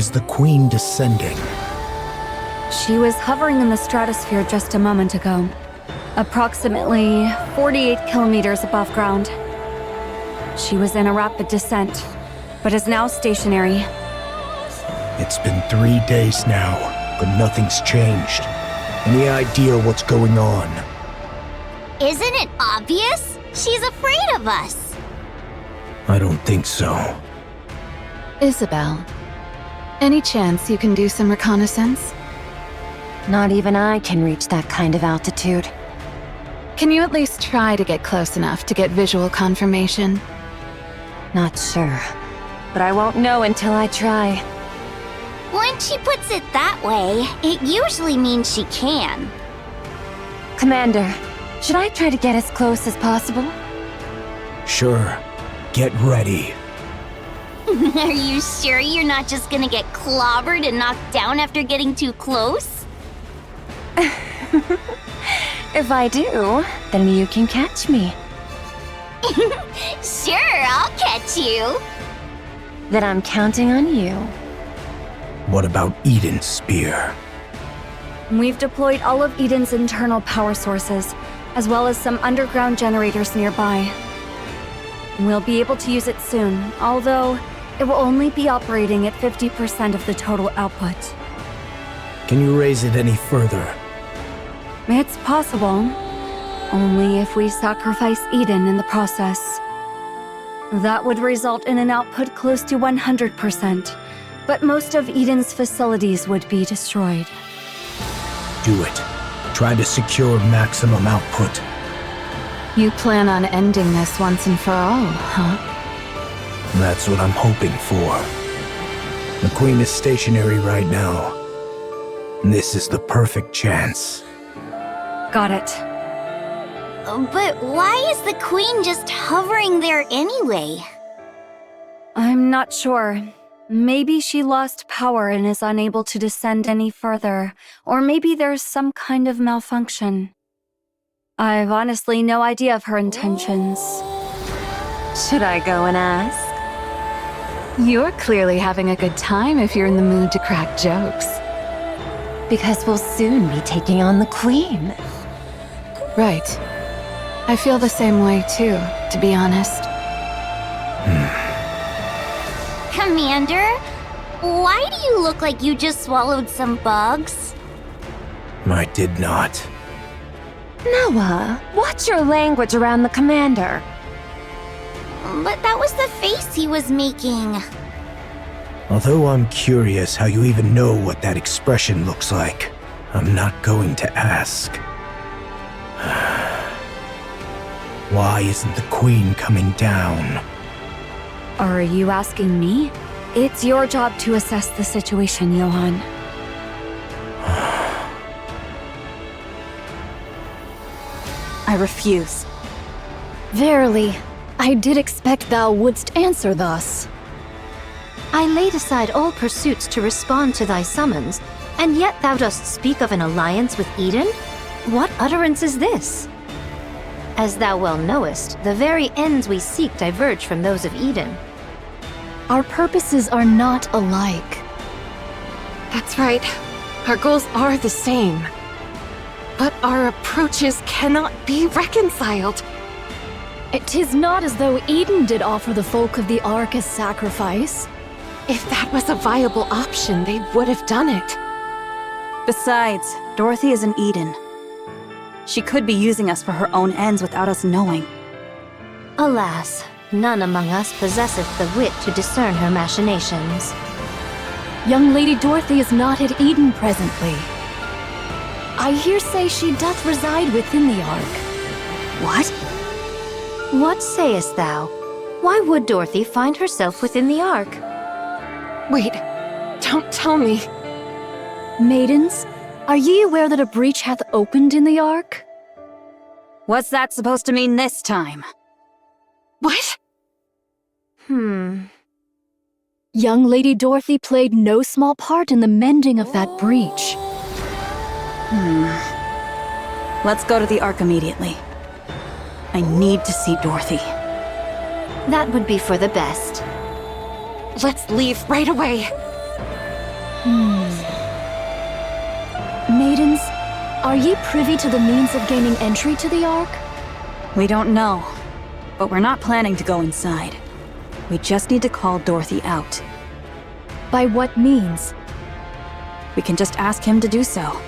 Is the Queen descending? She was hovering in the stratosphere just a moment ago, approximately 48 kilometers above ground. She was in a rapid descent, but is now stationary. It's been 3 days now, but nothing's changed. Any idea what's going on? Isn't it obvious? She's afraid of us. I don't think so. Isabel, any chance you can do some reconnaissance? Not even I can reach that kind of altitude. Can you at least try to get close enough to get visual confirmation? Not sure. But I won't know until I try. When she puts it that way, it usually means she can. Commander, should I try to get as close as possible? Sure. Get ready. Are you sure you're not just gonna get clobbered and knocked down after getting too close? If I do, then you can catch me. Sure, I'll catch you. Then I'm counting on you. What about Eden's spear? We've deployed all of Eden's internal power sources, as well as some underground generators nearby. We'll be able to use it soon, although it will only be operating at 50% of the total output. Can you raise it any further? It's possible, only if we sacrifice Eden in the process. That would result in an output close to 100%, but most of Eden's facilities would be destroyed. Do it. Try to secure maximum output. You plan on ending this once and for all, huh? That's what I'm hoping for. The Queen is stationary right now. This is the perfect chance. Got it. But why is the Queen just hovering there anyway? I'm not sure. Maybe she lost power and is unable to descend any further, or maybe there's some kind of malfunction. I've honestly no idea of her intentions. Should I go and ask? You're clearly having a good time if you're in the mood to crack jokes. Because we'll soon be taking on the Queen. Right. I feel the same way too, to be honest. Commander, why do you look like you just swallowed some bugs? I did not. Noah, watch your language around the Commander. But that was the face he was making. Although I'm curious how you even know what that expression looks like, I'm not going to ask. Why isn't the Queen coming down? Are you asking me? It's your job to assess the situation, Johann. I refuse. Verily, I did expect thou wouldst answer thus. I laid aside all pursuits to respond to thy summons, and yet thou dost speak of an alliance with Eden? What utterance is this? As thou well knowest, the very ends we seek diverge from those of Eden. Our purposes are not alike. That's right. Our goals are the same. But our approaches cannot be reconciled. It is not as though Eden did offer the folk of the Ark as sacrifice. If that was a viable option, they would have done it. Besides, Dorothy is in Eden. She could be using us for her own ends without us knowing. Alas, none among us possesseth the wit to discern her machinations. Young Lady Dorothy is not at Eden presently. I hear say she doth reside within the Ark. What? What sayest thou? Why would Dorothy find herself within the Ark? Wait, don't tell me. Maidens, are ye aware that a breach hath opened in the Ark? What's that supposed to mean this time? What? Young Lady Dorothy played no small part in the mending of that breach. Let's go to the Ark immediately. I need to see Dorothy. That would be for the best. Let's leave right away. Maidens, are ye privy to the means of gaining entry to the Ark? We don't know, but we're not planning to go inside. We just need to call Dorothy out. By what means? We can just ask him to do so.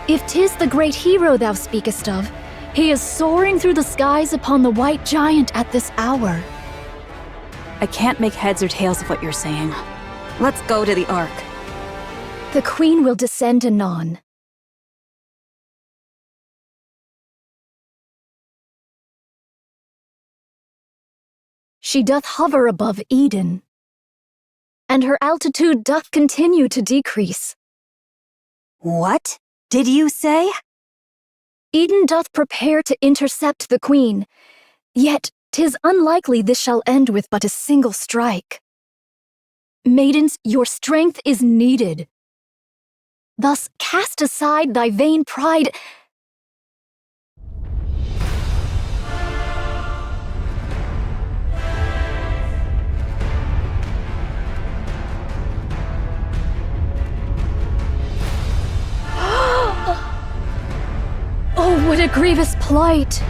If 'tis the great hero thou speakest of, he is soaring through the skies upon the white giant at this hour. I can't make heads or tails of what you're saying. Let's go to the Ark. The Queen will descend anon. She doth hover above Eden, and her altitude doth continue to decrease. What did you say? Eden doth prepare to intercept the Queen, yet 'tis unlikely this shall end with but a single strike. Maidens, your strength is needed. Thus cast aside thy vain pride. Oh, what a grievous plight!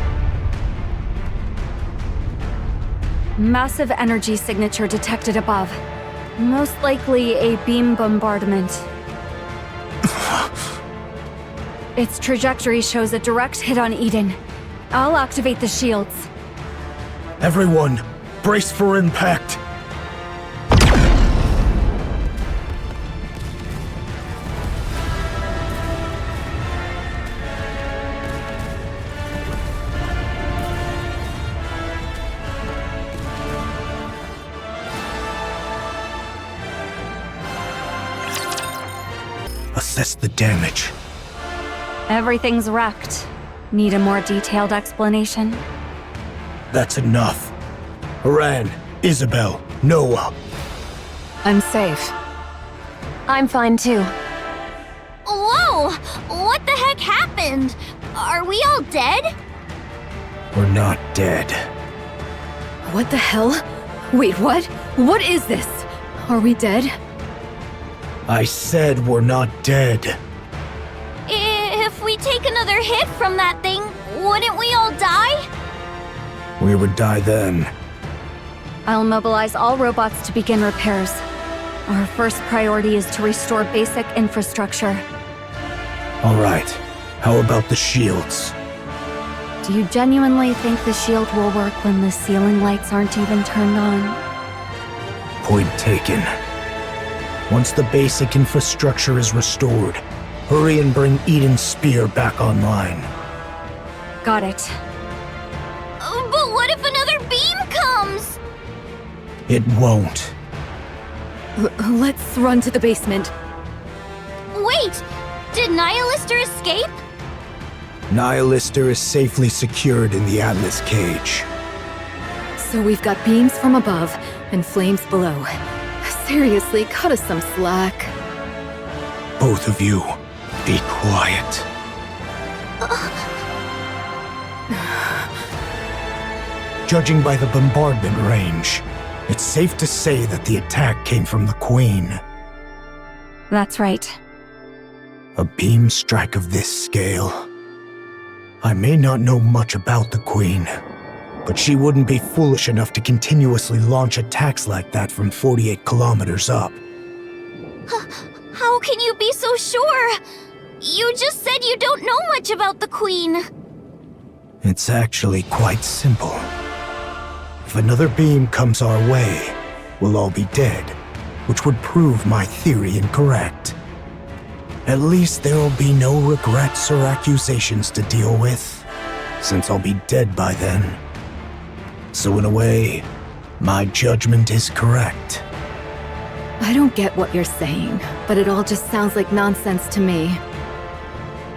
Massive energy signature detected above. Most likely a beam bombardment. Its trajectory shows a direct hit on Eden. I'll activate the shields. Everyone, brace for impact. Assess the damage. Everything's wrecked. Need a more detailed explanation? That's enough. Haran, Isabel, Noah. I'm safe. I'm fine too. Whoa! What the heck happened? Are we all dead? We're not dead. What the hell? Wait, what? What is this? Are we dead? I said we're not dead. If we take another hit from that thing, wouldn't we all die? We would die then. I'll mobilize all robots to begin repairs. Our first priority is to restore basic infrastructure. All right. How about the shields? Do you genuinely think the shield will work when the ceiling lights aren't even turned on? Point taken. Once the basic infrastructure is restored, hurry and bring Eden's spear back online. Got it. But what if another beam comes? It won't. Let's run to the basement. Wait! Did Nihilister escape? Nihilister is safely secured in the Atlas cage. So we've got beams from above and flames below. Seriously, cut us some slack. Both of you, be quiet. Judging by the bombardment range, it's safe to say that the attack came from the Queen. That's right. A beam strike of this scale. I may not know much about the Queen, but she wouldn't be foolish enough to continuously launch attacks like that from 48 kilometers up. How can you be so sure? You just said you don't know much about the Queen. It's actually quite simple. If another beam comes our way, we'll all be dead, which would prove my theory incorrect. At least there'll be no regrets or accusations to deal with, since I'll be dead by then. So in a way, my judgment is correct. I don't get what you're saying, but it all just sounds like nonsense to me.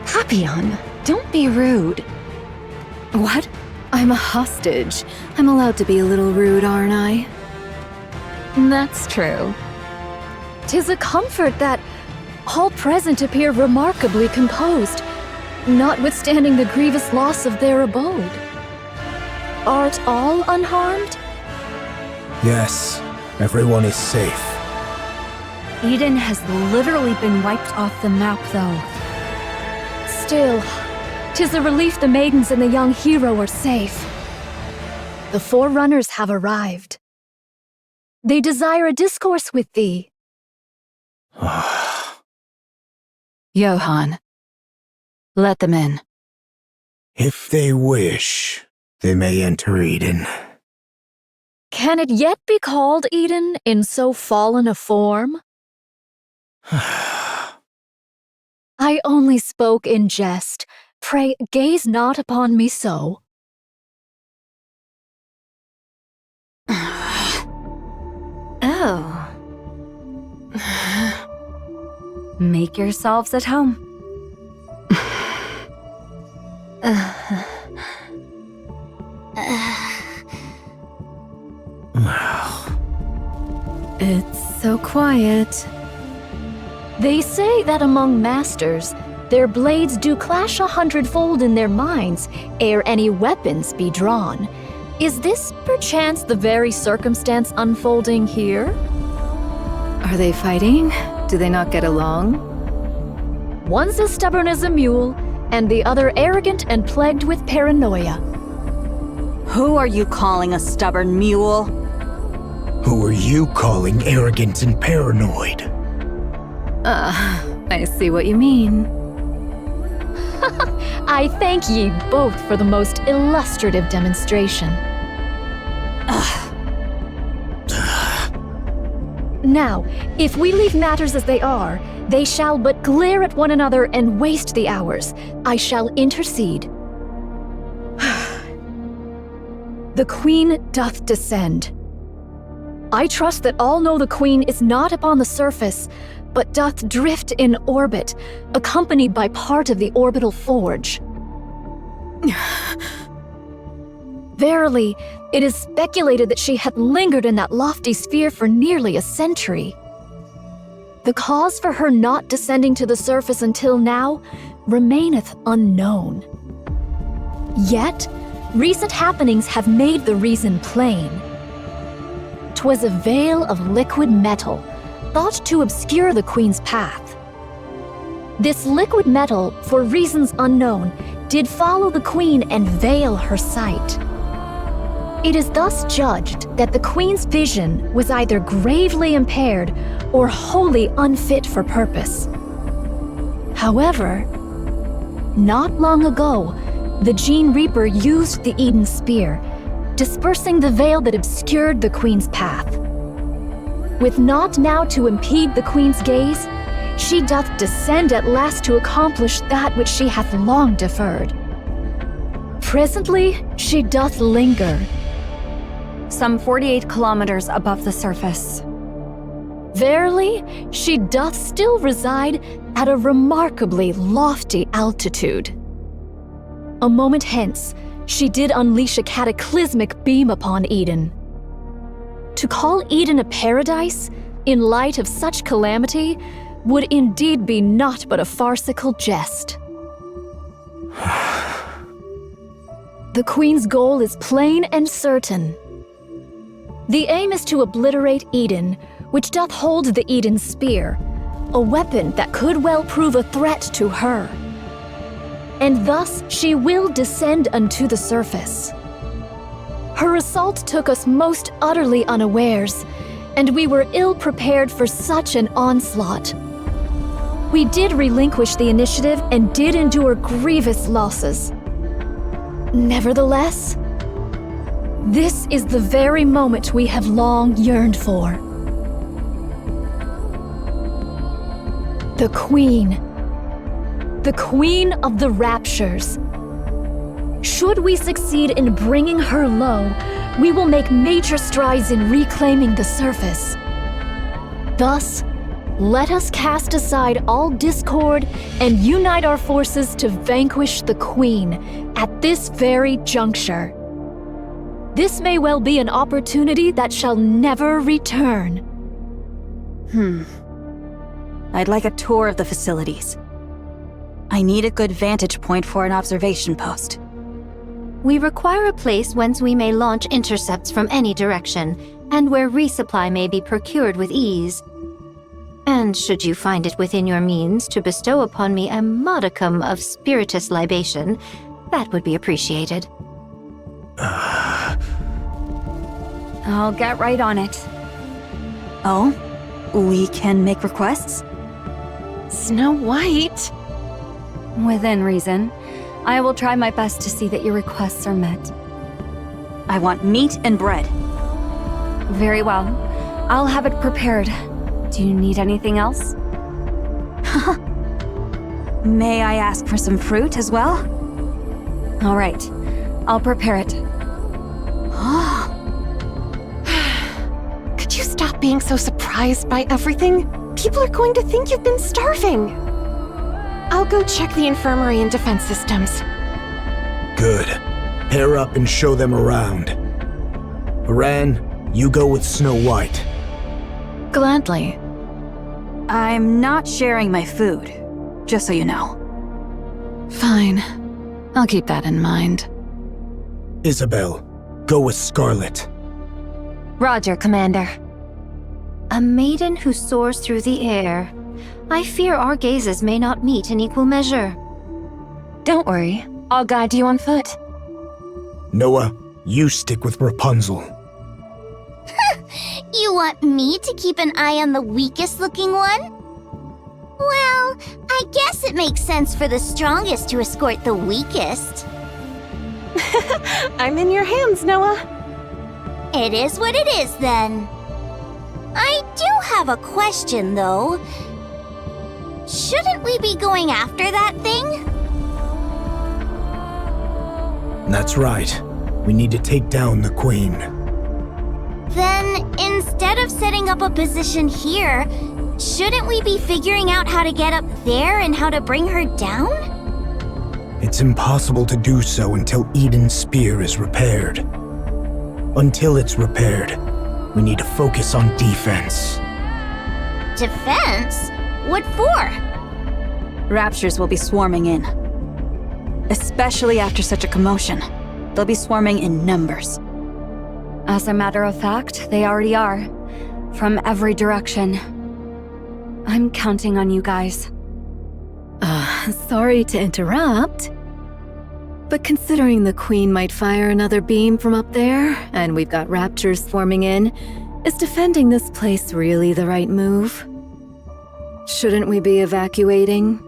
Papillon, don't be rude. What? I'm a hostage. I'm allowed to be a little rude, aren't I? That's true. 'Tis a comfort that all present appear remarkably composed, notwithstanding the grievous loss of their abode. Art all unharmed? Yes, everyone is safe. Eden has literally been wiped off the map, though. Still, 'tis a relief the maidens and the young hero are safe. The Forerunners have arrived. They desire a discourse with thee. Johann, let them in. If they wish, they may enter Eden. Can it yet be called Eden in so fallen a form? I only spoke in jest. Pray, gaze not upon me so. Oh. Make yourselves at home. It's so quiet. They say that among masters, their blades do clash 100-fold in their minds ere any weapons be drawn. Is this perchance the very circumstance unfolding here? Are they fighting? Do they not get along? One's as stubborn as a mule, and the other arrogant and plagued with paranoia. Who are you calling a stubborn mule? Who are you calling arrogant and paranoid? I see what you mean. I thank ye both for the most illustrative demonstration. Now, if we leave matters as they are, they shall but glare at one another and waste the hours. I shall intercede. The Queen doth descend. I trust that all know the Queen is not upon the surface, but doth drift in orbit, accompanied by part of the orbital forge. Verily, it is speculated that she hath lingered in that lofty sphere for nearly a century. The cause for her not descending to the surface until now remaineth unknown. Yet, recent happenings have made the reason plain. 'Twas a veil of liquid metal, thought to obscure the Queen's path. This liquid metal, for reasons unknown, did follow the Queen and veil her sight. It is thus judged that the Queen's vision was either gravely impaired or wholly unfit for purpose. However, not long ago, the Gene Reaper used the Eden Spear, dispersing the veil that obscured the Queen's path. With naught now to impede the Queen's gaze, she doth descend at last to accomplish that which she hath long deferred. Presently, she doth linger. Some 48 kilometers above the surface. Verily, she doth still reside at a remarkably lofty altitude. A moment hence, she did unleash a cataclysmic beam upon Eden. To call Eden a paradise, in light of such calamity, would indeed be naught but a farcical jest. The Queen's goal is plain and certain. The aim is to obliterate Eden, which doth hold the Eden Spear, a weapon that could well prove a threat to her. And thus she will descend unto the surface. Her assault took us most utterly unawares, and we were ill prepared for such an onslaught. We did relinquish the initiative and did endure grievous losses. Nevertheless, this is the very moment we have long yearned for. The Queen of the Raptures. Should we succeed in bringing her low, we will make major strides in reclaiming the surface. Thus, let us cast aside all discord and unite our forces to vanquish the Queen at this very juncture. This may well be an opportunity that shall never return. I'd like a tour of the facilities. I need a good vantage point for an observation post. We require a place whence we may launch intercepts from any direction, and where resupply may be procured with ease. And should you find it within your means to bestow upon me a modicum of spiritus libation, that would be appreciated. I'll get right on it. Oh? We can make requests? Snow White? Within reason. I will try my best to see that your requests are met. I want meat and bread. Very well. I'll have it prepared. Do you need anything else? May I ask for some fruit as well? All right. I'll prepare it. Could you stop being so surprised by everything? People are going to think you've been starving. I'll go check the infirmary and defense systems. Good. Pair up and show them around. Haran, you go with Snow White. Gladly. I'm not sharing my food, just so you know. Fine. I'll keep that in mind. Isabel, go with Scarlet. Roger, Commander. A maiden who soars through the air. I fear our gazes may not meet in equal measure. Don't worry. I'll guide you on foot. Noah, you stick with Rapunzel. You want me to keep an eye on the weakest looking one? Well, I guess it makes sense for the strongest to escort the weakest. I'm in your hands, Noah. It is what it is, then. I do have a question, though. Shouldn't we be going after that thing? That's right. We need to take down the Queen. Then, instead of setting up a position here, shouldn't we be figuring out how to get up there and how to bring her down? It's impossible to do so until Eden's spear is repaired. Until it's repaired, we need to focus on defense. Defense? What for? Raptures will be swarming in. Especially after such a commotion. They'll be swarming in numbers. As a matter of fact, they already are. From every direction. I'm counting on you guys. Sorry to interrupt. But considering the Queen might fire another beam from up there, and we've got raptors swarming in, is defending this place really the right move? Shouldn't we be evacuating?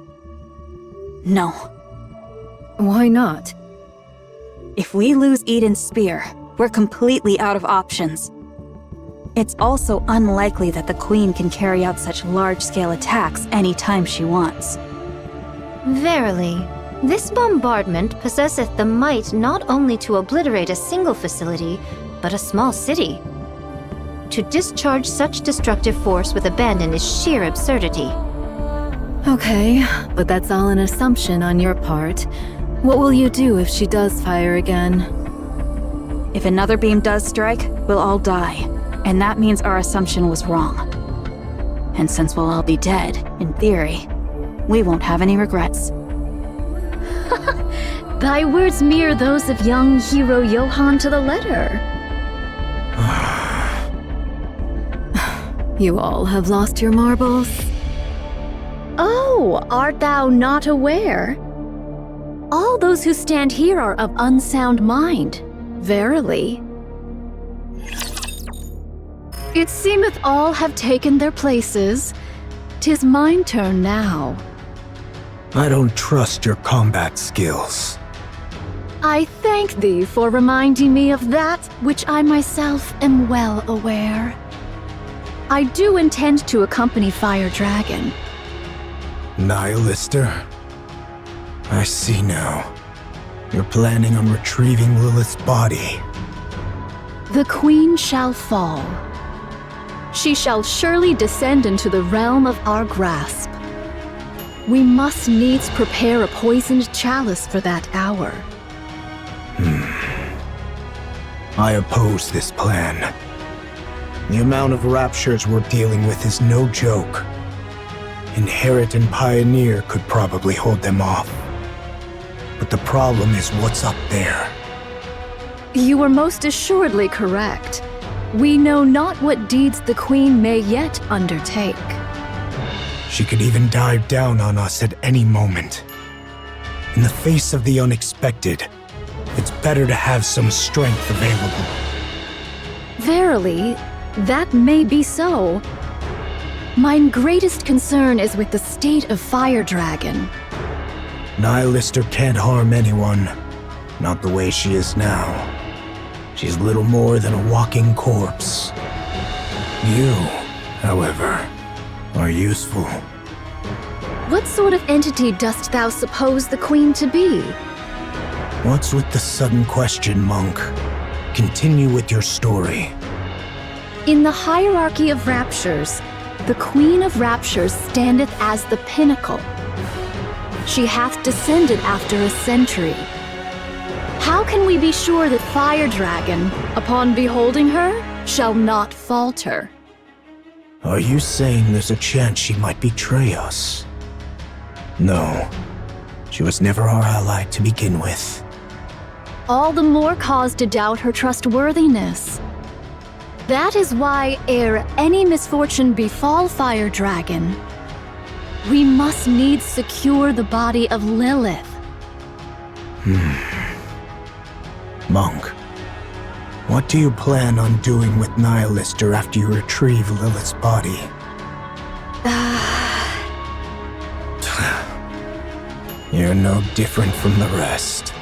No. Why not? If we lose Eden's spear, we're completely out of options. It's also unlikely that the Queen can carry out such large-scale attacks anytime she wants. Verily, this bombardment possesseth the might not only to obliterate a single facility, but a small city. To discharge such destructive force with abandon is sheer absurdity. Okay, but that's all an assumption on your part. What will you do if she does fire again? If another beam does strike, we'll all die. And that means our assumption was wrong. And since we'll all be dead, in theory, we won't have any regrets. Thy words mirror those of young hero Johann to the letter. You all have lost your marbles. Oh, art thou not aware? All those who stand here are of unsound mind, verily. It seemeth all have taken their places. 'Tis mine turn now. I don't trust your combat skills. I thank thee for reminding me of that which I myself am well aware. I do intend to accompany Fire Dragon. Nihilister? I see now. You're planning on retrieving Lilith's body. The Queen shall fall. She shall surely descend into the realm of our grasp. We must needs prepare a poisoned chalice for that hour. I oppose this plan. The amount of raptures we're dealing with is no joke. Inherit and Pioneer could probably hold them off. But the problem is what's up there. You are most assuredly correct. We know not what deeds the Queen may yet undertake. She could even dive down on us at any moment. In the face of the unexpected, it's better to have some strength available. Verily, that may be so. Mine greatest concern is with the state of Fire Dragon. Nihilister can't harm anyone. Not the way she is now. She's little more than a walking corpse. You, however, are useful. What sort of entity dost thou suppose the Queen to be? What's with the sudden question, monk? Continue with your story. In the hierarchy of raptures, the Queen of Raptures standeth as the pinnacle. She hath descended after a century. How can we be sure that Fire Dragon, upon beholding her, shall not falter? Are you saying there's a chance she might betray us? No. She was never our ally to begin with. All the more cause to doubt her trustworthiness. That is why, ere any misfortune befall Fire Dragon, we must needs secure the body of Lilith. Monk, what do you plan on doing with Nihilister after you retrieve Lilith's body? You're no different from the rest.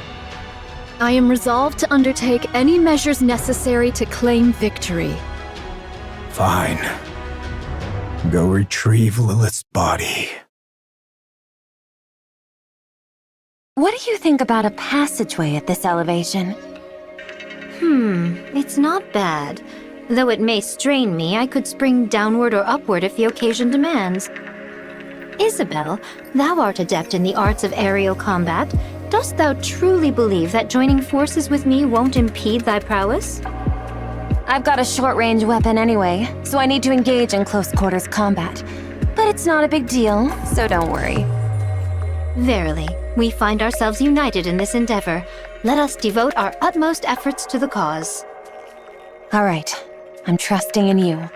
I am resolved to undertake any measures necessary to claim victory. Fine. Go retrieve Lilith's body. What do you think about a passageway at this elevation? It's not bad. Though it may strain me, I could spring downward or upward if the occasion demands. Isabel, thou art adept in the arts of aerial combat. Dost thou truly believe that joining forces with me won't impede thy prowess? I've got a short-range weapon anyway, so I need to engage in close-quarters combat. But it's not a big deal, so don't worry. Verily, we find ourselves united in this endeavor. Let us devote our utmost efforts to the cause. All right, I'm trusting in you.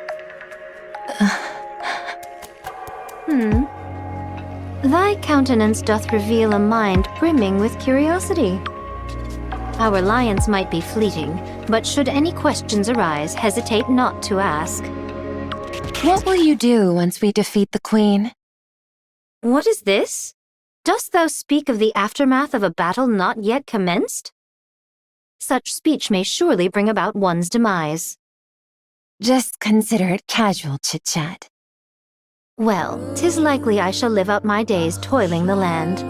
Thy countenance doth reveal a mind brimming with curiosity. Our alliance might be fleeting, but should any questions arise, hesitate not to ask. What will you do once we defeat the Queen? What is this? Dost thou speak of the aftermath of a battle not yet commenced? Such speech may surely bring about one's demise. Just consider it casual chit-chat. Well, 'tis likely I shall live out my days toiling the land.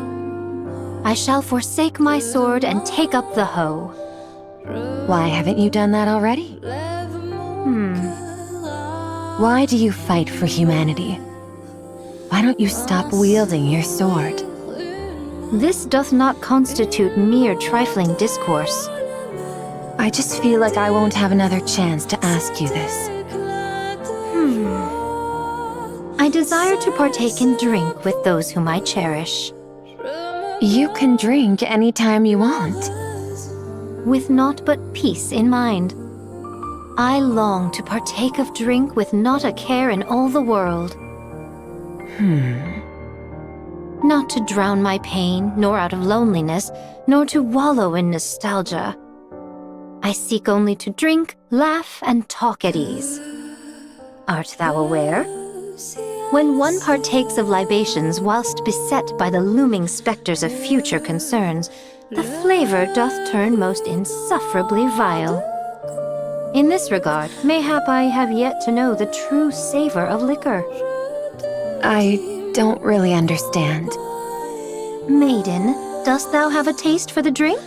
I shall forsake my sword and take up the hoe. Why haven't you done that already? Why do you fight for humanity? Why don't you stop wielding your sword? This doth not constitute mere trifling discourse. I just feel like I won't have another chance to ask you this. I desire to partake in drink with those whom I cherish. You can drink anytime you want. With naught but peace in mind. I long to partake of drink with not a care in all the world. Not to drown my pain, nor out of loneliness, nor to wallow in nostalgia. I seek only to drink, laugh, and talk at ease. Art thou aware? When one partakes of libations whilst beset by the looming specters of future concerns, the flavor doth turn most insufferably vile. In this regard, mayhap I have yet to know the true savor of liquor. I don't really understand. Maiden, dost thou have a taste for the drink?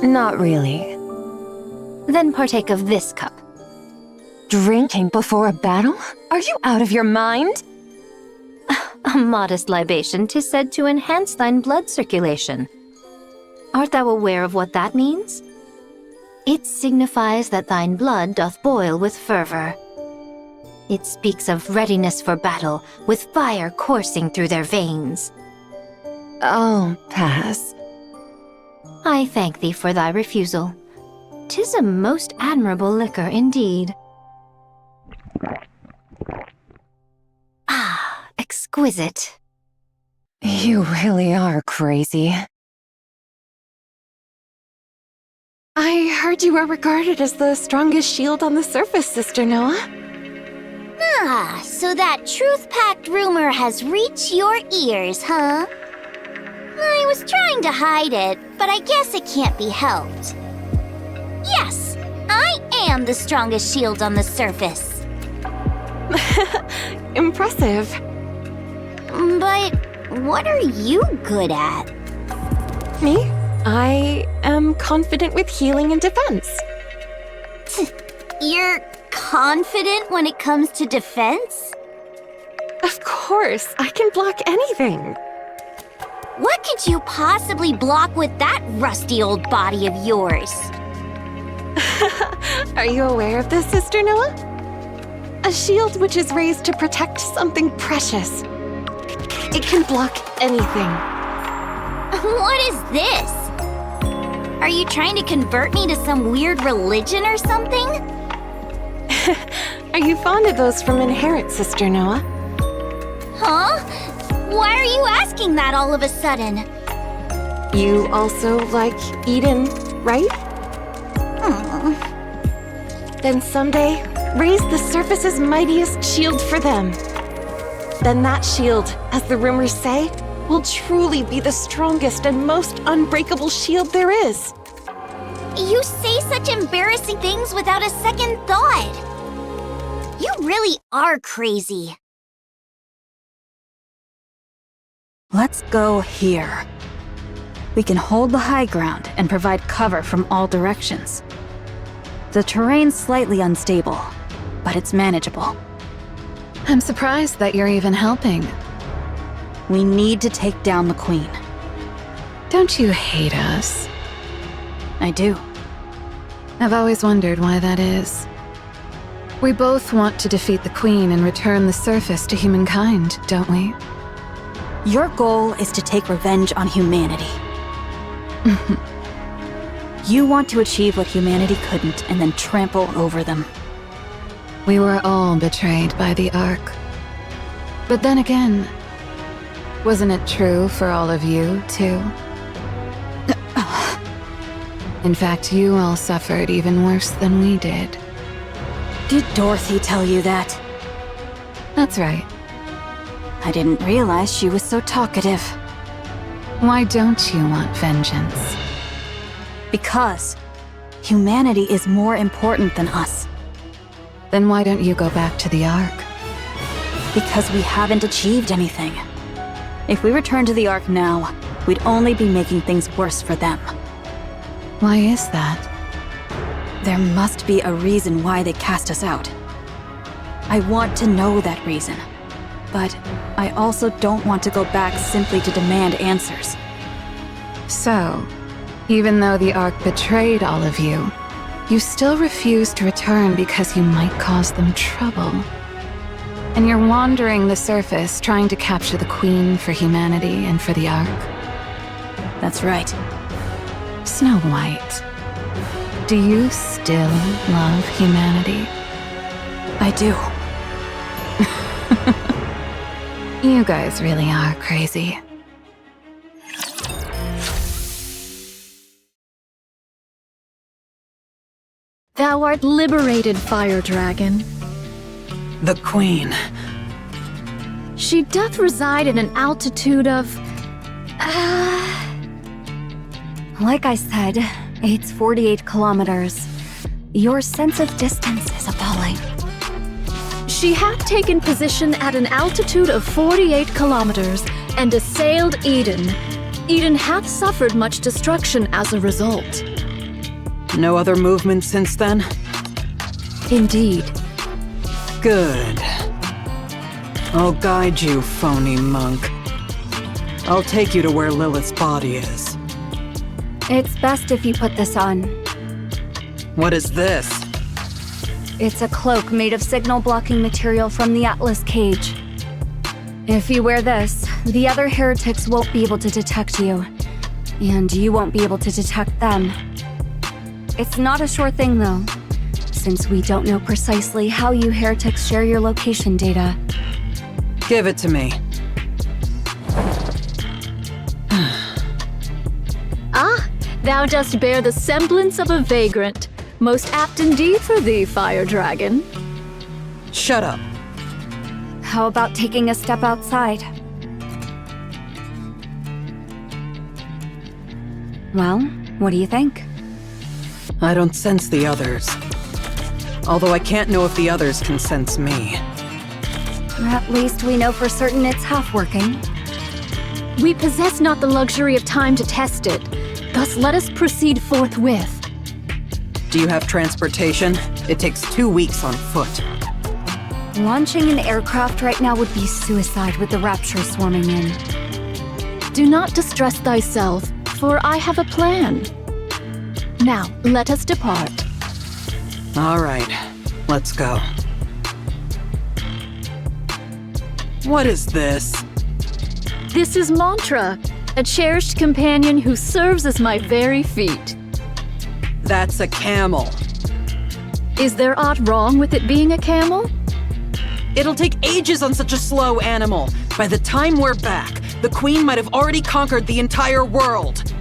Not really. Then partake of this cup. Drinking before a battle? Are you out of your mind? A modest libation 'tis said to enhance thine blood circulation. Art thou aware of what that means? It signifies that thine blood doth boil with fervor. It speaks of readiness for battle, with fire coursing through their veins. I'll pass. I thank thee for thy refusal. 'Tis a most admirable liquor indeed. exquisite. You really are crazy. I heard you were regarded as the strongest shield on the surface, Sister Noah. Ah, so that truth-packed rumor has reached your ears, huh? I was trying to hide it, but I guess it can't be helped. Yes, I am the strongest shield on the surface. Impressive. But what are you good at? Me? I am confident with healing and defense. You're confident when it comes to defense? Of course, I can block anything. What could you possibly block with that rusty old body of yours? Are you aware of this, Sister Noah? A shield which is raised to protect something precious. It can block anything. What is this? Are you trying to convert me to some weird religion or something? Are you fond of those from Inherit, Sister Noah? Huh? Why are you asking that all of a sudden? You also like Eden, right? Then someday, raise the surface's mightiest shield for them. Then that shield, as the rumors say, will truly be the strongest and most unbreakable shield there is. You say such embarrassing things without a second thought. You really are crazy. Let's go here. We can hold the high ground and provide cover from all directions. The terrain's slightly unstable, but it's manageable. I'm surprised that you're even helping. We need to take down the Queen. Don't you hate us? I do. I've always wondered why that is. We both want to defeat the Queen and return the surface to humankind, don't we? Your goal is to take revenge on humanity. You want to achieve what humanity couldn't and then trample over them. We were all betrayed by the Ark. But then again, wasn't it true for all of you, too? In fact, you all suffered even worse than we did. Did Dorothy tell you that? That's right. I didn't realize she was so talkative. Why don't you want vengeance? Because humanity is more important than us. Then why don't you go back to the Ark? Because we haven't achieved anything. If we return to the Ark now, we'd only be making things worse for them. Why is that? There must be a reason why they cast us out. I want to know that reason. But I also don't want to go back simply to demand answers. So, even though the Ark betrayed all of you, you still refuse to return because you might cause them trouble. And you're wandering the surface trying to capture the Queen for humanity and for the Ark. That's right. Snow White, do you still love humanity? I do. You guys really are crazy. Thou art liberated, Fire Dragon. The Queen. She doth reside in an altitude of... Like I said, it's 48 kilometers. Your sense of distance is appalling. She hath taken position at an altitude of 48 kilometers and assailed Eden. Eden hath suffered much destruction as a result. No other movement since then? Indeed. Good. I'll guide you, phony monk. I'll take you to where Lilith's body is. It's best if you put this on. What is this? It's a cloak made of signal-blocking material from the Atlas cage. If you wear this, the other heretics won't be able to detect you. And you won't be able to detect them. It's not a sure thing, though, since we don't know precisely how you heretics share your location data. Give it to me. Thou dost bear the semblance of a vagrant. Most apt indeed for thee, fire dragon. Shut up. How about taking a step outside? Well, what do you think? I don't sense the others. Although I can't know if the others can sense me. At least we know for certain it's half working. We possess not the luxury of time to test it. Thus let us proceed forthwith. Do you have transportation? It takes 2 weeks on foot. Launching an aircraft right now would be suicide with the Rapture swarming in. Do not distress thyself, for I have a plan. Now, let us depart. All right, let's go. What is this? This is Mantra, a cherished companion who serves as my very feet. That's a camel. Is there aught wrong with it being a camel? It'll take ages on such a slow animal. By the time we're back, the Queen might have already conquered the entire world.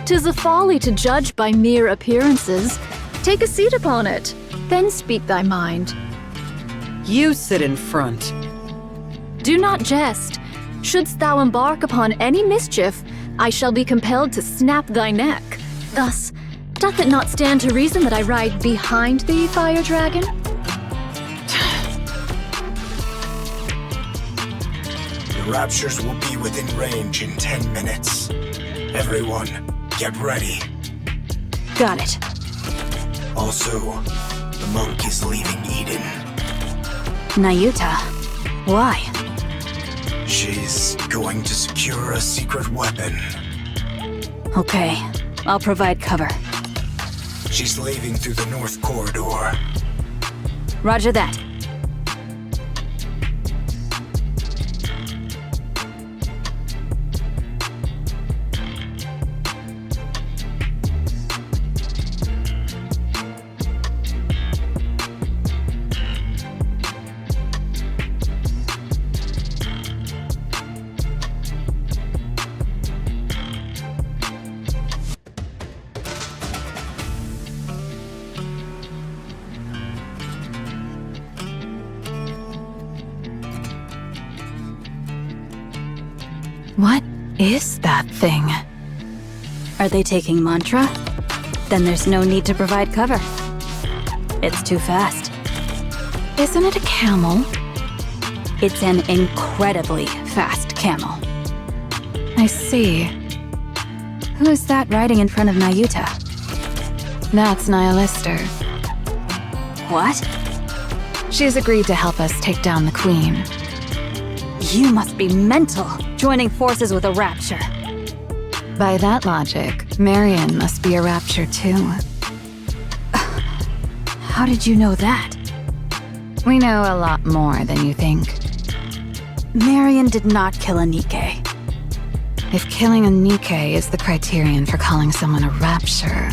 'Tis a folly to judge by mere appearances. Take a seat upon it, then speak thy mind. You sit in front. Do not jest. Shouldst thou embark upon any mischief, I shall be compelled to snap thy neck. Thus, doth it not stand to reason that I ride behind thee, fire dragon? The Raptures will be within range in 10 minutes. Everyone, get ready. Got it. Also, the monk is leaving Eden. Nayuta. Why? She's going to secure a secret weapon. Okay, I'll provide cover. She's leaving through the north corridor. Roger that. What is that thing? Are they taking Mantra? Then there's no need to provide cover. It's too fast. Isn't it a camel? It's an incredibly fast camel. I see. Who's that riding in front of Nayuta? That's Nihilister. What? She's agreed to help us take down the Queen. You must be mental, joining forces with a Rapture. By that logic, Marion must be a Rapture too. How did you know that? We know a lot more than you think. Marion did not kill a Nikke. If killing a Nikke is the criterion for calling someone a Rapture,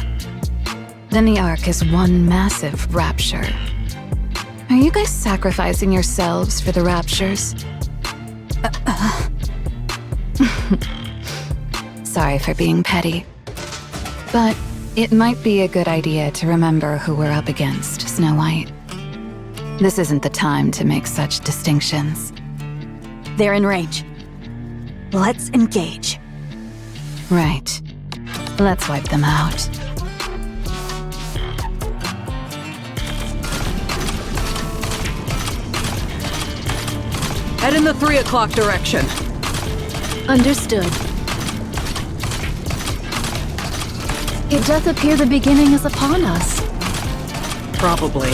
then the Ark is one massive Rapture. Are you guys sacrificing yourselves for the Raptures? Sorry for being petty. But it might be a good idea to remember who we're up against, Snow White. This isn't the time to make such distinctions. They're in range. Let's engage. Right. Let's wipe them out. Head in the 3 o'clock direction. Understood. It doth appear the beginning is upon us. Probably.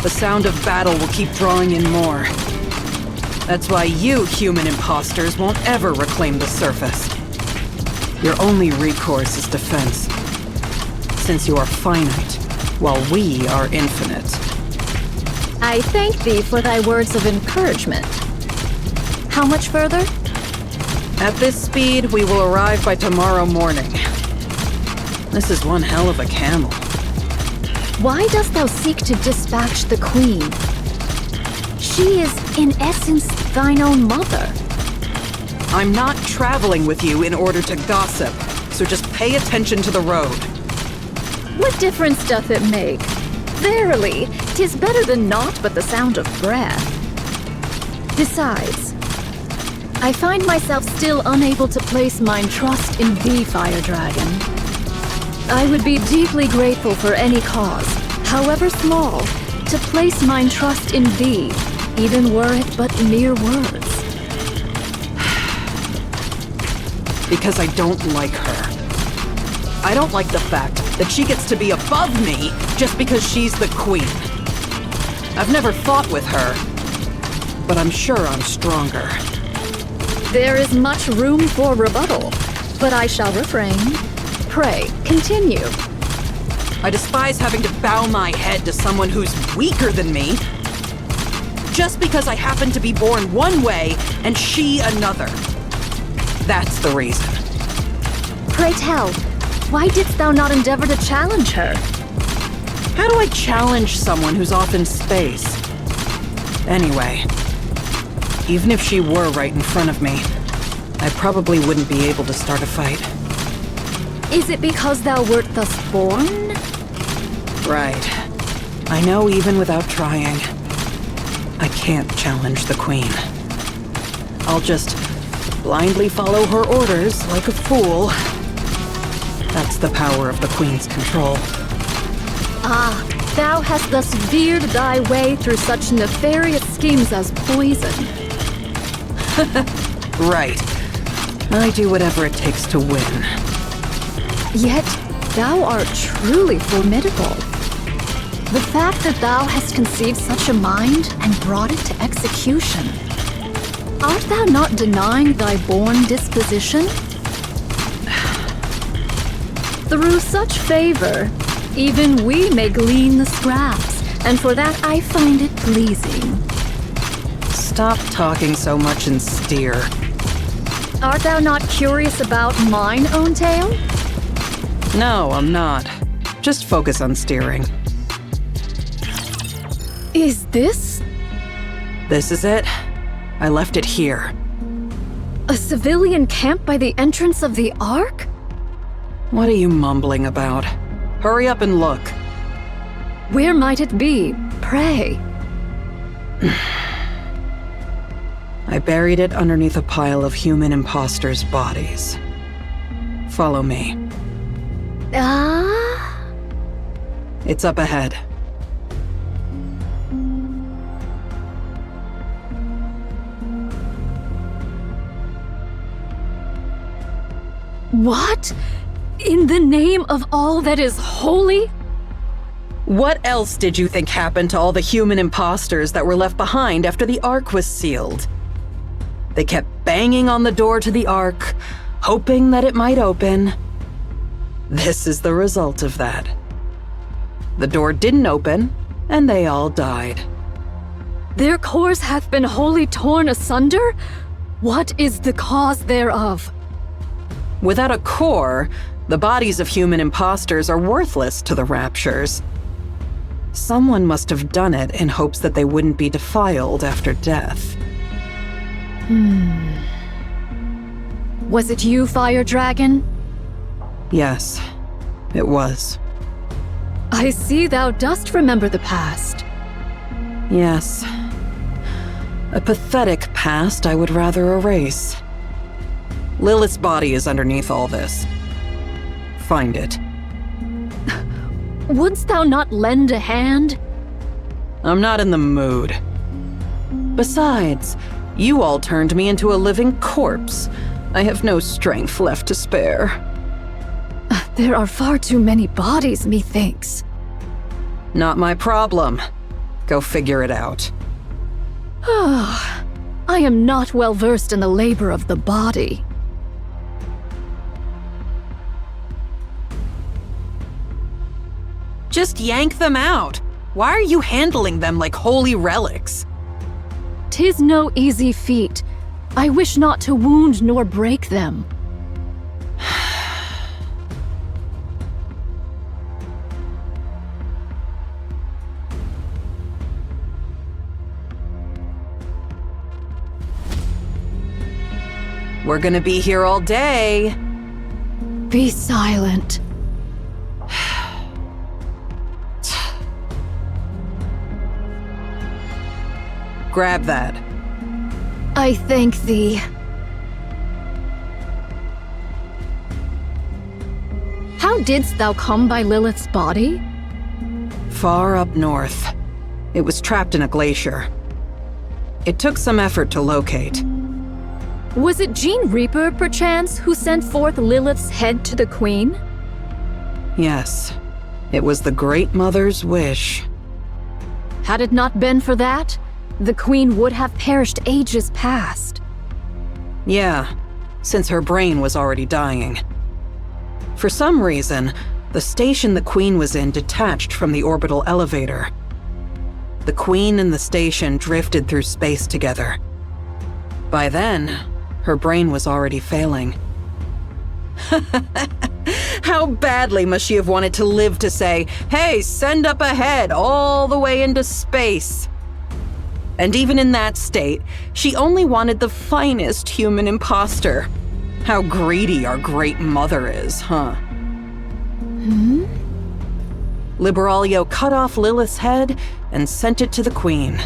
The sound of battle will keep drawing in more. That's why you human imposters won't ever reclaim the surface. Your only recourse is defense. Since you are finite, while we are infinite. I thank thee for thy words of encouragement. How much further? At this speed, we will arrive by tomorrow morning. This is one hell of a camel. Why dost thou seek to dispatch the Queen? She is, in essence, thine own mother. I'm not traveling with you in order to gossip, so just pay attention to the road. What difference doth it make? Verily, 'tis better than naught but the sound of breath. Besides, I find myself still unable to place mine trust in thee, Fire Dragon. I would be deeply grateful for any cause, however small, to place mine trust in thee, even were it but mere words. Because I don't like her. I don't like the fact that she gets to be above me just because she's the queen. I've never fought with her, but I'm sure I'm stronger. There is much room for rebuttal, but I shall refrain. Pray, continue. I despise having to bow my head to someone who's weaker than me, just because I happen to be born one way and she another. That's the reason. Pray tell, why didst thou not endeavor to challenge her? How do I challenge someone who's off in space? Anyway, even if she were right in front of me, I probably wouldn't be able to start a fight. Is it because thou wert thus born? Right. I know even without trying, I can't challenge the queen. I'll just blindly follow her orders like a fool. That's the power of the queen's control. Ah, thou hast thus veered thy way through such nefarious schemes as poison. Right. I do whatever it takes to win. Yet, thou art truly formidable. The fact that thou hast conceived such a mind and brought it to execution. Art thou not denying thy born disposition? Through such favor, even we may glean the scraps, and for that I find it pleasing. Stop talking so much and steer. Art thou not curious about mine own tale? No, I'm not. Just focus on steering. Is this This is it. I left it here. a civilian camp by the entrance of the Ark? What are you mumbling about? Hurry up and look. Where might it be, pray? I buried it underneath a pile of human imposters' bodies. Follow me. Ah? It's up ahead. What? In the name of all that is holy? What else did you think happened to all the human imposters that were left behind after the Ark was sealed? They kept banging on the door to the Ark, hoping that it might open. This is the result of that. The door didn't open, and they all died. Their cores hath been wholly torn asunder? What is the cause thereof? Without a core, the bodies of human imposters are worthless to the Raptures. Someone must have done it in hopes that they wouldn't be defiled after death. Was it you, Fire Dragon? Yes, it was. I see thou dost remember the past. Yes. A pathetic past I would rather erase. Lilith's body is underneath all this. Find it. Wouldst thou not lend a hand? I'm not in the mood. Besides, you all turned me into a living corpse. I have no strength left to spare. There are far too many bodies, methinks. Not my problem. Go figure it out. I am not well versed in the labor of the body. Just yank them out. Why are you handling them like holy relics? 'Tis no easy feat. I wish not to wound nor break them. We're gonna be here all day. Be silent. Grab that. I thank thee. How didst thou come by Lilith's body? Far up north. It was trapped in a glacier. It took some effort to locate. Was it Gene Reaper, perchance, who sent forth Lilith's head to the Queen? Yes, it was the Great Mother's wish. Had it not been for that, the Queen would have perished ages past. Yeah, since her brain was already dying. For some reason, the station the Queen was in detached from the orbital elevator. The Queen and the station drifted through space together. By then, her brain was already failing. How badly must she have wanted to live to say, "Hey, send up ahead, all the way into space"? And even in that state, she only wanted the finest human imposter. How greedy our Great Mother is, huh? Liberaglio cut off Lilith's head and sent it to the Queen.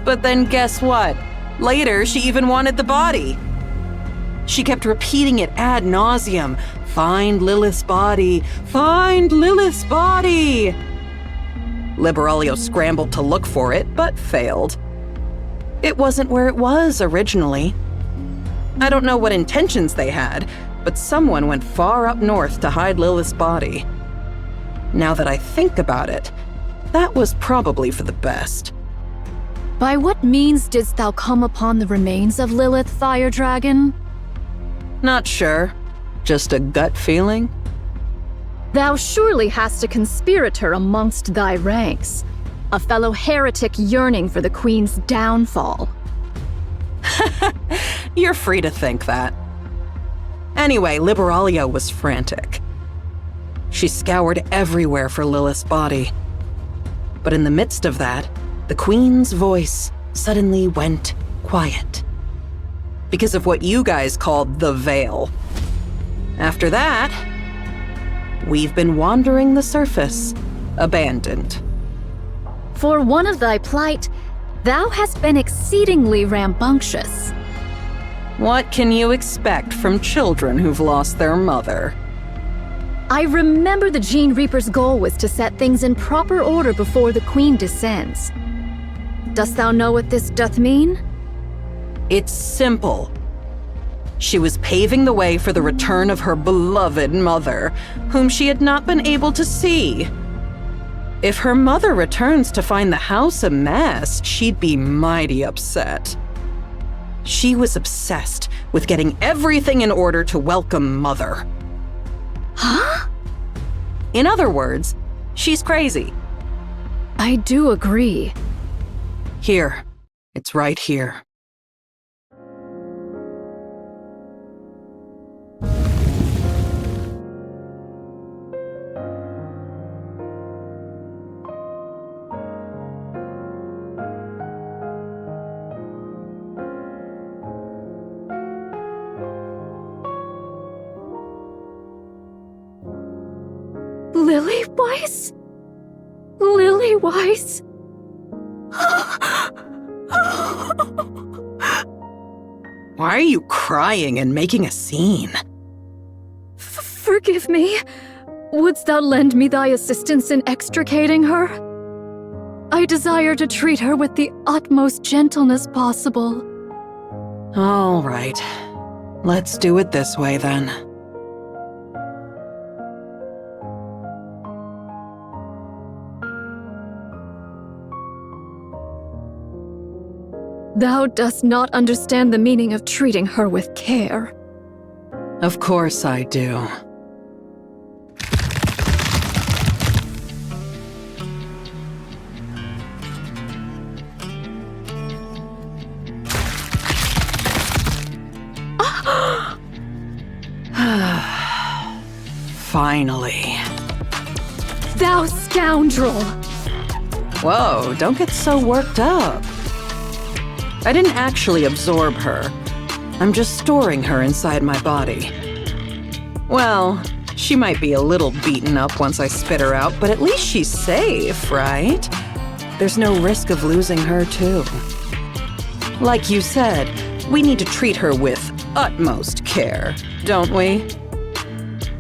But then guess what? Later, she even wanted the body. She kept repeating it ad nauseum. Find Lilith's body! Find Lilith's body! Liberaglio scrambled to look for it, but failed. It wasn't where it was originally. I don't know what intentions they had, but someone went far up north to hide Lilith's body. Now that I think about it, that was probably for the best. By what means didst thou come upon the remains of Lilith, Fire Dragon? Not sure. Just a gut feeling? Thou surely hast a conspirator amongst thy ranks, a fellow heretic yearning for the Queen's downfall. You're free to think that. Anyway, Liberaglio was frantic. She scoured everywhere for Lilith's body. But in the midst of that, the Queen's voice suddenly went quiet. Because of what you guys called the Veil. After that, we've been wandering the surface, abandoned. For one of thy plight, thou hast been exceedingly rambunctious. What can you expect from children who've lost their mother? I remember the Gene Reaper's goal was to set things in proper order before the Queen descends. Dost thou know what this doth mean? It's simple. She was paving the way for the return of her beloved mother, whom she had not been able to see. If her mother returns to find the house a mess, she'd be mighty upset. She was obsessed with getting everything in order to welcome Mother. Huh? In other words, she's crazy. I do agree. Here. It's right here. Lily Weiss? Lily Weiss? Why are you crying and making a scene? Forgive me. Wouldst thou lend me thy assistance in extricating her? I desire to treat her with the utmost gentleness possible. All right. Let's do it this way then. Thou dost not understand the meaning of treating her with care. Of course I do. Finally. Thou scoundrel! Whoa, don't get so worked up. I didn't actually absorb her. I'm just storing her inside my body. Well, she might be a little beaten up once I spit her out, but at least she's safe, right? There's no risk of losing her, too. Like you said, we need to treat her with utmost care, don't we?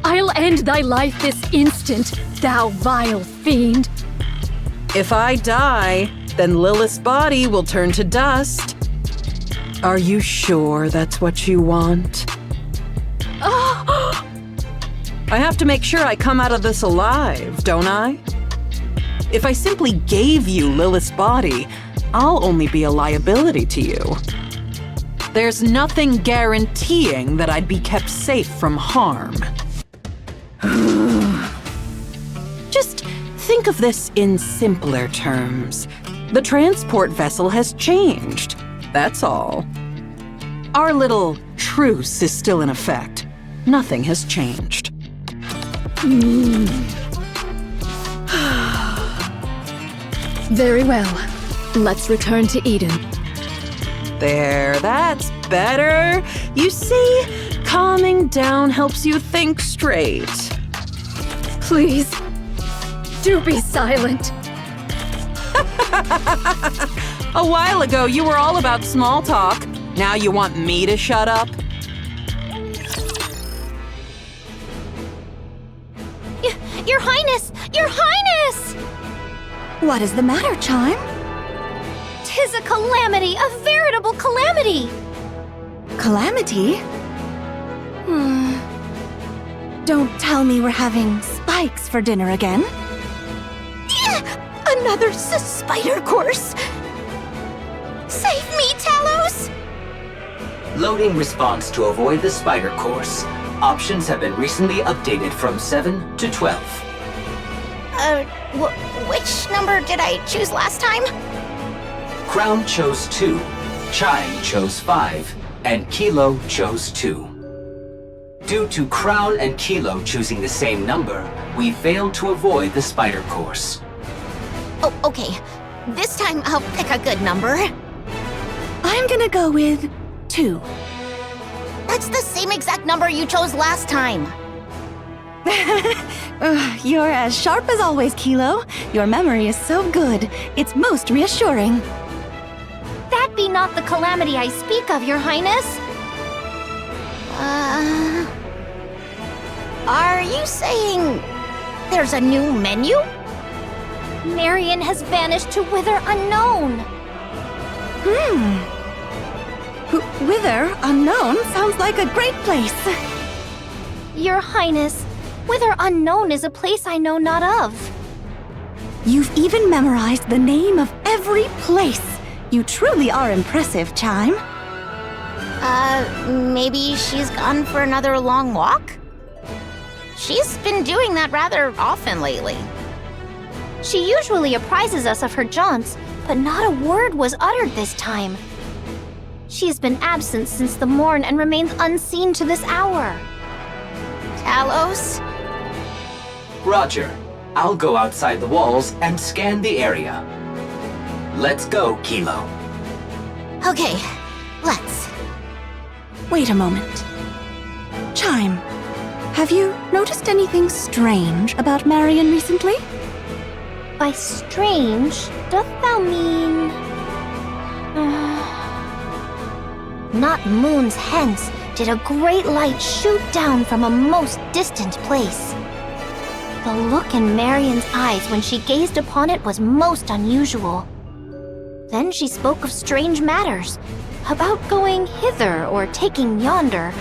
I'll end thy life this instant, thou vile fiend. If I die, then Lilith's body will turn to dust. Are you sure that's what you want? I have to make sure I come out of this alive, don't I? If I simply gave you Lilith's body, I'll only be a liability to you. There's nothing guaranteeing that I'd be kept safe from harm. Just think of this in simpler terms. The transport vessel has changed. That's all. Our little truce is still in effect. Nothing has changed. Very well. Let's return to Eden. There, that's better. You see, calming down helps you think straight. Please, do be silent. A while ago, you were all about small talk. Now you want me to shut up? Your Highness! Your Highness! What is the matter, Chime? 'Tis a calamity, a veritable calamity! Calamity? Don't tell me we're having spikes for dinner again. Another spider course! Save me, Talos! Loading response to avoid the spider course. Options have been recently updated from 7 to 12. Which number did I choose last time? Crown chose 2, Chime chose 5, and Kilo chose 2. Due to Crown and Kilo choosing the same number, we failed to avoid the spider course. Oh, okay. This time I'll pick a good number. I'm gonna go with 2. That's the same exact number you chose last time. You're as sharp as always, Kilo. Your memory is so good. It's most reassuring. That be not the calamity I speak of, Your Highness. Are you saying there's a new menu? Marion has vanished to Whither Unknown. Whither Unknown sounds like a great place. Your Highness, Whither Unknown is a place I know not of. You've even memorized the name of every place. You truly are impressive, Chime. Maybe she's gone for another long walk? She's been doing that rather often lately. She usually apprises us of her jaunts, but not a word was uttered this time. She has been absent since the morn and remains unseen to this hour. Talos? Roger. I'll go outside the walls and scan the area. Let's go, Kilo. Okay, let's. Wait a moment. Chime, have you noticed anything strange about Marion recently? By strange, doth thou mean... Not moons hence did a great light shoot down from a most distant place. The look in Marion's eyes when she gazed upon it was most unusual. Then she spoke of strange matters, about going hither or taking yonder,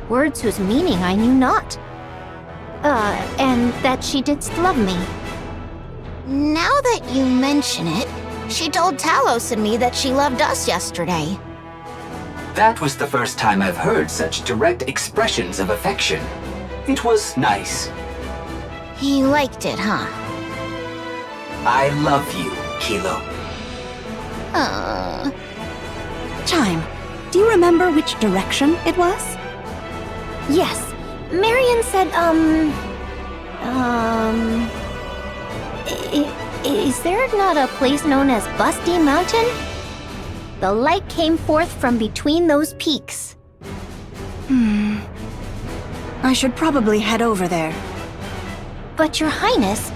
words whose meaning I knew not. And that she didst love me. Now that you mention it, she told Talos and me that she loved us yesterday. That was the first time I've heard such direct expressions of affection. It was nice. He liked it, huh? I love you, Kilo. Chime, do you remember which direction it was? Yes. Marion said, is there not a place known as Busty Mountain? The light came forth from between those peaks. I should probably head over there. But your highness,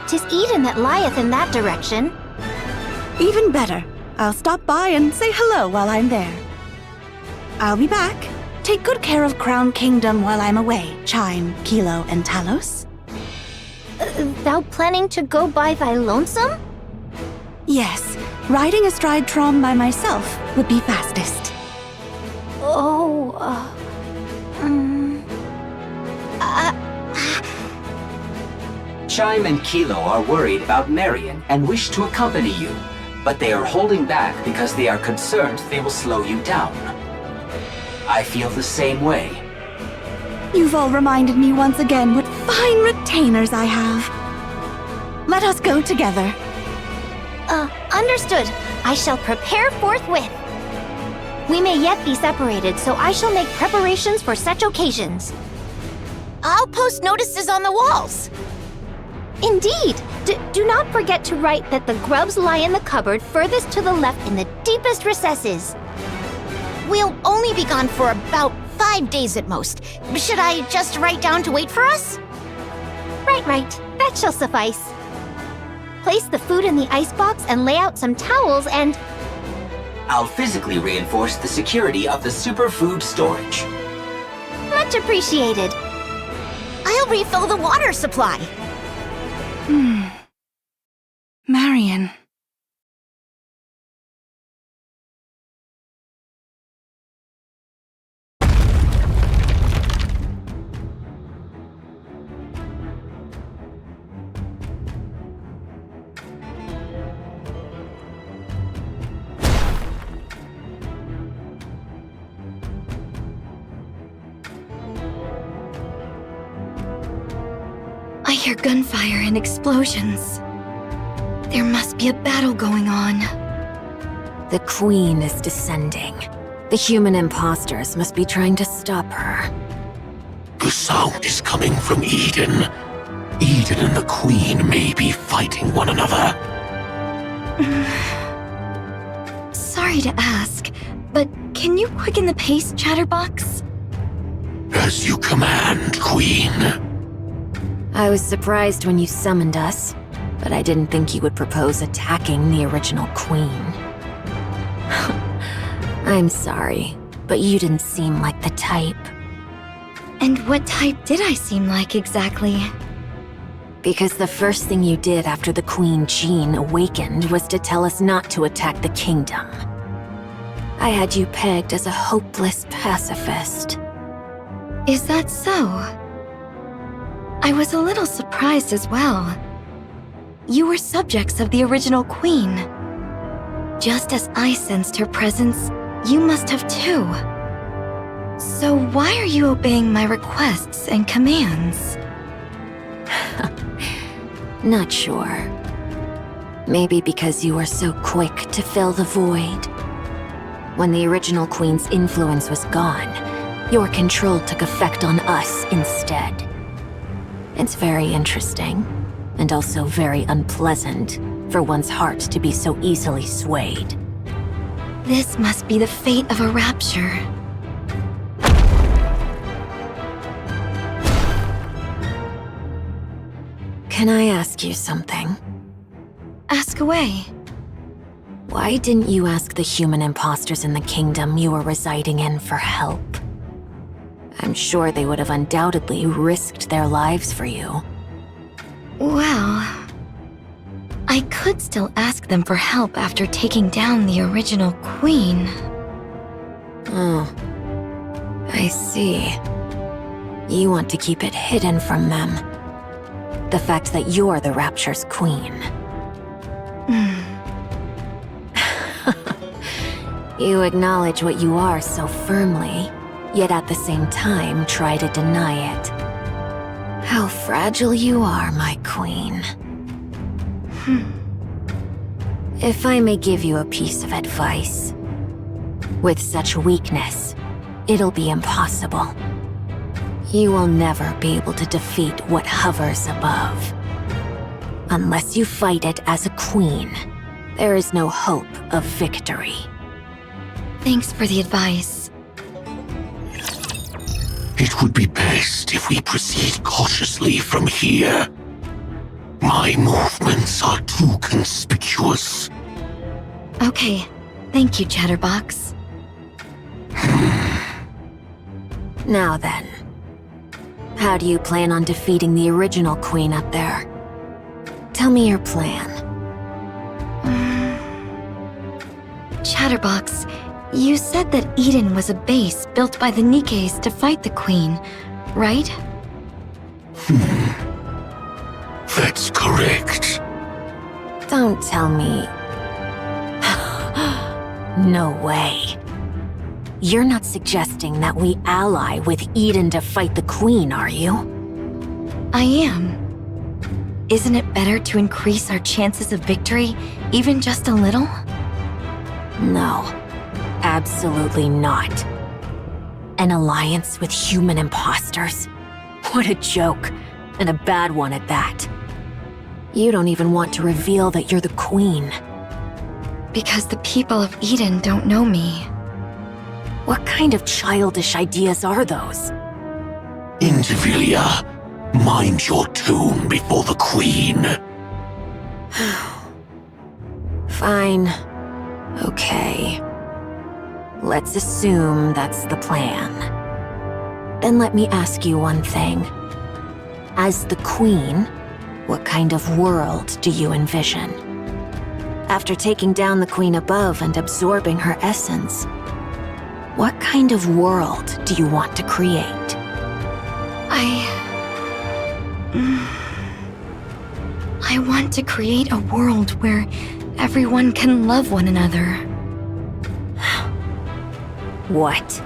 'tis Eden that lieth in that direction. Even better. I'll stop by and say hello while I'm there. I'll be back. Take good care of Crown Kingdom while I'm away, Chime, Kilo, and Talos. Thou planning to go by thy lonesome? Yes, riding astride Trom by myself would be fastest. Chime and Kilo are worried about Marion and wish to accompany you, but they are holding back because they are concerned they will slow you down. I feel the same way. You've all reminded me once again what fine retainers I have. Let us go together. Understood. I shall prepare forthwith. We may yet be separated, so I shall make preparations for such occasions. I'll post notices on the walls. Indeed. Do not forget to write that the grubs lie in the cupboard furthest to the left in the deepest recesses. We'll only be gone for about 5 days at most. Should I just write down to wait for us? Right. That shall suffice. Place the food in the icebox and lay out some towels and... I'll physically reinforce the security of the superfood storage. Much appreciated. I'll refill the water supply. Marion. I hear gunfire and explosions. There must be a battle going on. The Queen is descending. The human imposters must be trying to stop her. The sound is coming from Eden. Eden and the Queen may be fighting one another. Sorry to ask, but can you quicken the pace, Chatterbox? As you command, Queen. I was surprised when you summoned us, but I didn't think you would propose attacking the original Queen. I'm sorry, but you didn't seem like the type. And what type did I seem like exactly? Because the first thing you did after the Queen Jean awakened was to tell us not to attack the kingdom. I had you pegged as a hopeless pacifist. Is that so? I was a little surprised as well. You were subjects of the original Queen. Just as I sensed her presence, you must have too. So why are you obeying my requests and commands? Not sure. Maybe because you were so quick to fill the void. When the original Queen's influence was gone, your control took effect on us instead. It's very interesting, and also very unpleasant for one's heart to be so easily swayed. This must be the fate of a rapture. Can I ask you something? Ask away. Why didn't you ask the human imposters in the kingdom you were residing in for help? I'm sure they would have undoubtedly risked their lives for you. Well, I could still ask them for help after taking down the original Queen. Oh, I see. You want to keep it hidden from them. The fact that you're the Rapture's queen. You acknowledge what you are so firmly, yet at the same time try to deny it. How fragile you are, my queen. If I may give you a piece of advice. With such weakness, it'll be impossible. You will never be able to defeat what hovers above. Unless you fight it as a queen, there is no hope of victory. Thanks for the advice. It would be best if we proceed cautiously from here. My movements are too conspicuous. Okay, thank you, Chatterbox. Now then, how do you plan on defeating the original queen up there? Tell me your plan. Chatterbox, you said that Eden was a base built by the Nikkes to fight the Queen, right? That's correct. Don't tell me. No way. You're not suggesting that we ally with Eden to fight the Queen, are you? I am. Isn't it better to increase our chances of victory, even just a little? No, absolutely not. An alliance with human imposters? What a joke, and a bad one at that. You don't even want to reveal that you're the Queen. Because the people of Eden don't know me. What kind of childish ideas are those? Indivilia, mind your tune before the Queen. Fine. Okay. Let's assume that's the plan. Then let me ask you one thing. As the Queen, what kind of world do you envision? After taking down the Queen above and absorbing her essence, what kind of world do you want to create? I want to create a world where everyone can love one another. What?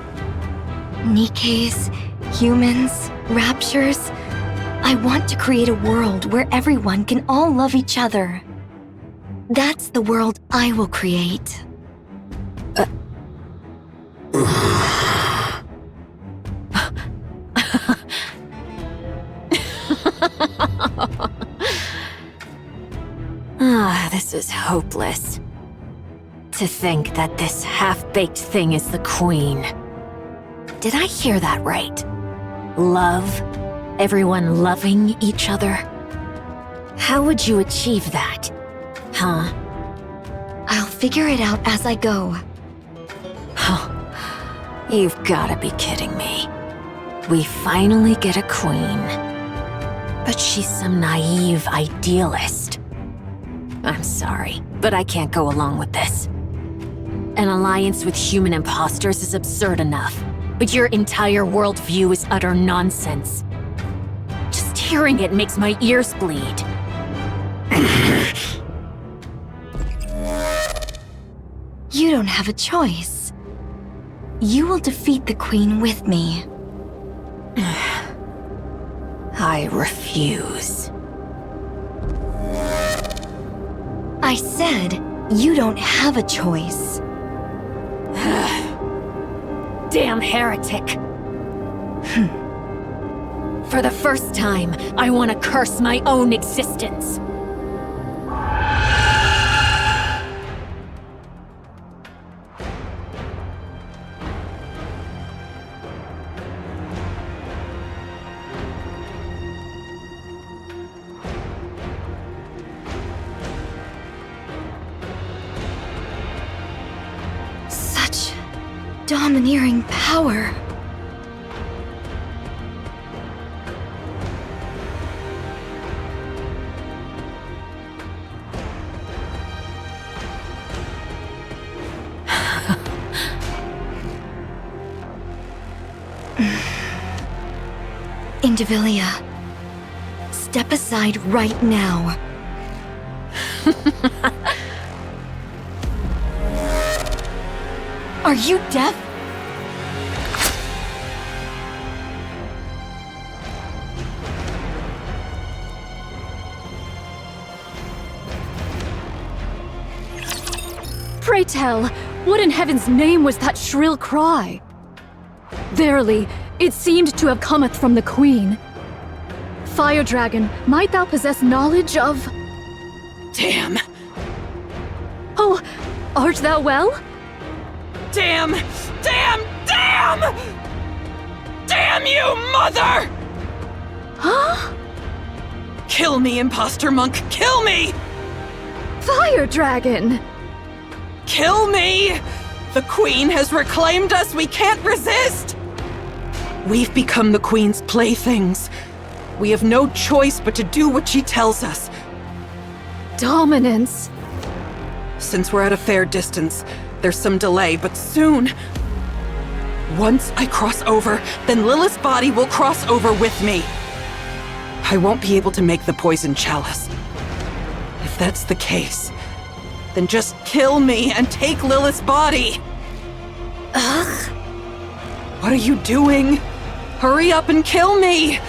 Nikkes, humans, raptures. I want to create a world where everyone can all love each other. That's the world I will create. This is hopeless. To think that this half-baked thing is the Queen. Did I hear that right? Love? Everyone loving each other? How would you achieve that? Huh? I'll figure it out as I go. You've gotta be kidding me. We finally get a queen. But she's some naive idealist. I'm sorry, but I can't go along with this. An alliance with human imposters is absurd enough, but your entire worldview is utter nonsense. Just hearing it makes my ears bleed. You don't have a choice. You will defeat the Queen with me. I refuse. I said, you don't have a choice. Damn heretic. For the first time, I want to curse my own existence. Such domineering power. Indivilia, step aside right now. Are you deaf? Pray tell, what in heaven's name was that shrill cry? Verily, it seemed to have cometh from the Queen. Fire Dragon, might thou possess knowledge of... Damn! Oh, art thou well? Damn! Damn! Damn! Damn you, mother! Huh? Kill me, imposter monk, kill me! Fire Dragon! Kill me! The Queen has reclaimed us, we can't resist! We've become the Queen's playthings. We have no choice but to do what she tells us. Dominance. Since we're at a fair distance, there's some delay, but soon... Once I cross over, then Lilith's body will cross over with me. I won't be able to make the poison chalice. If that's the case, then just kill me and take Lilith's body. Ugh. What are you doing? Hurry up and kill me!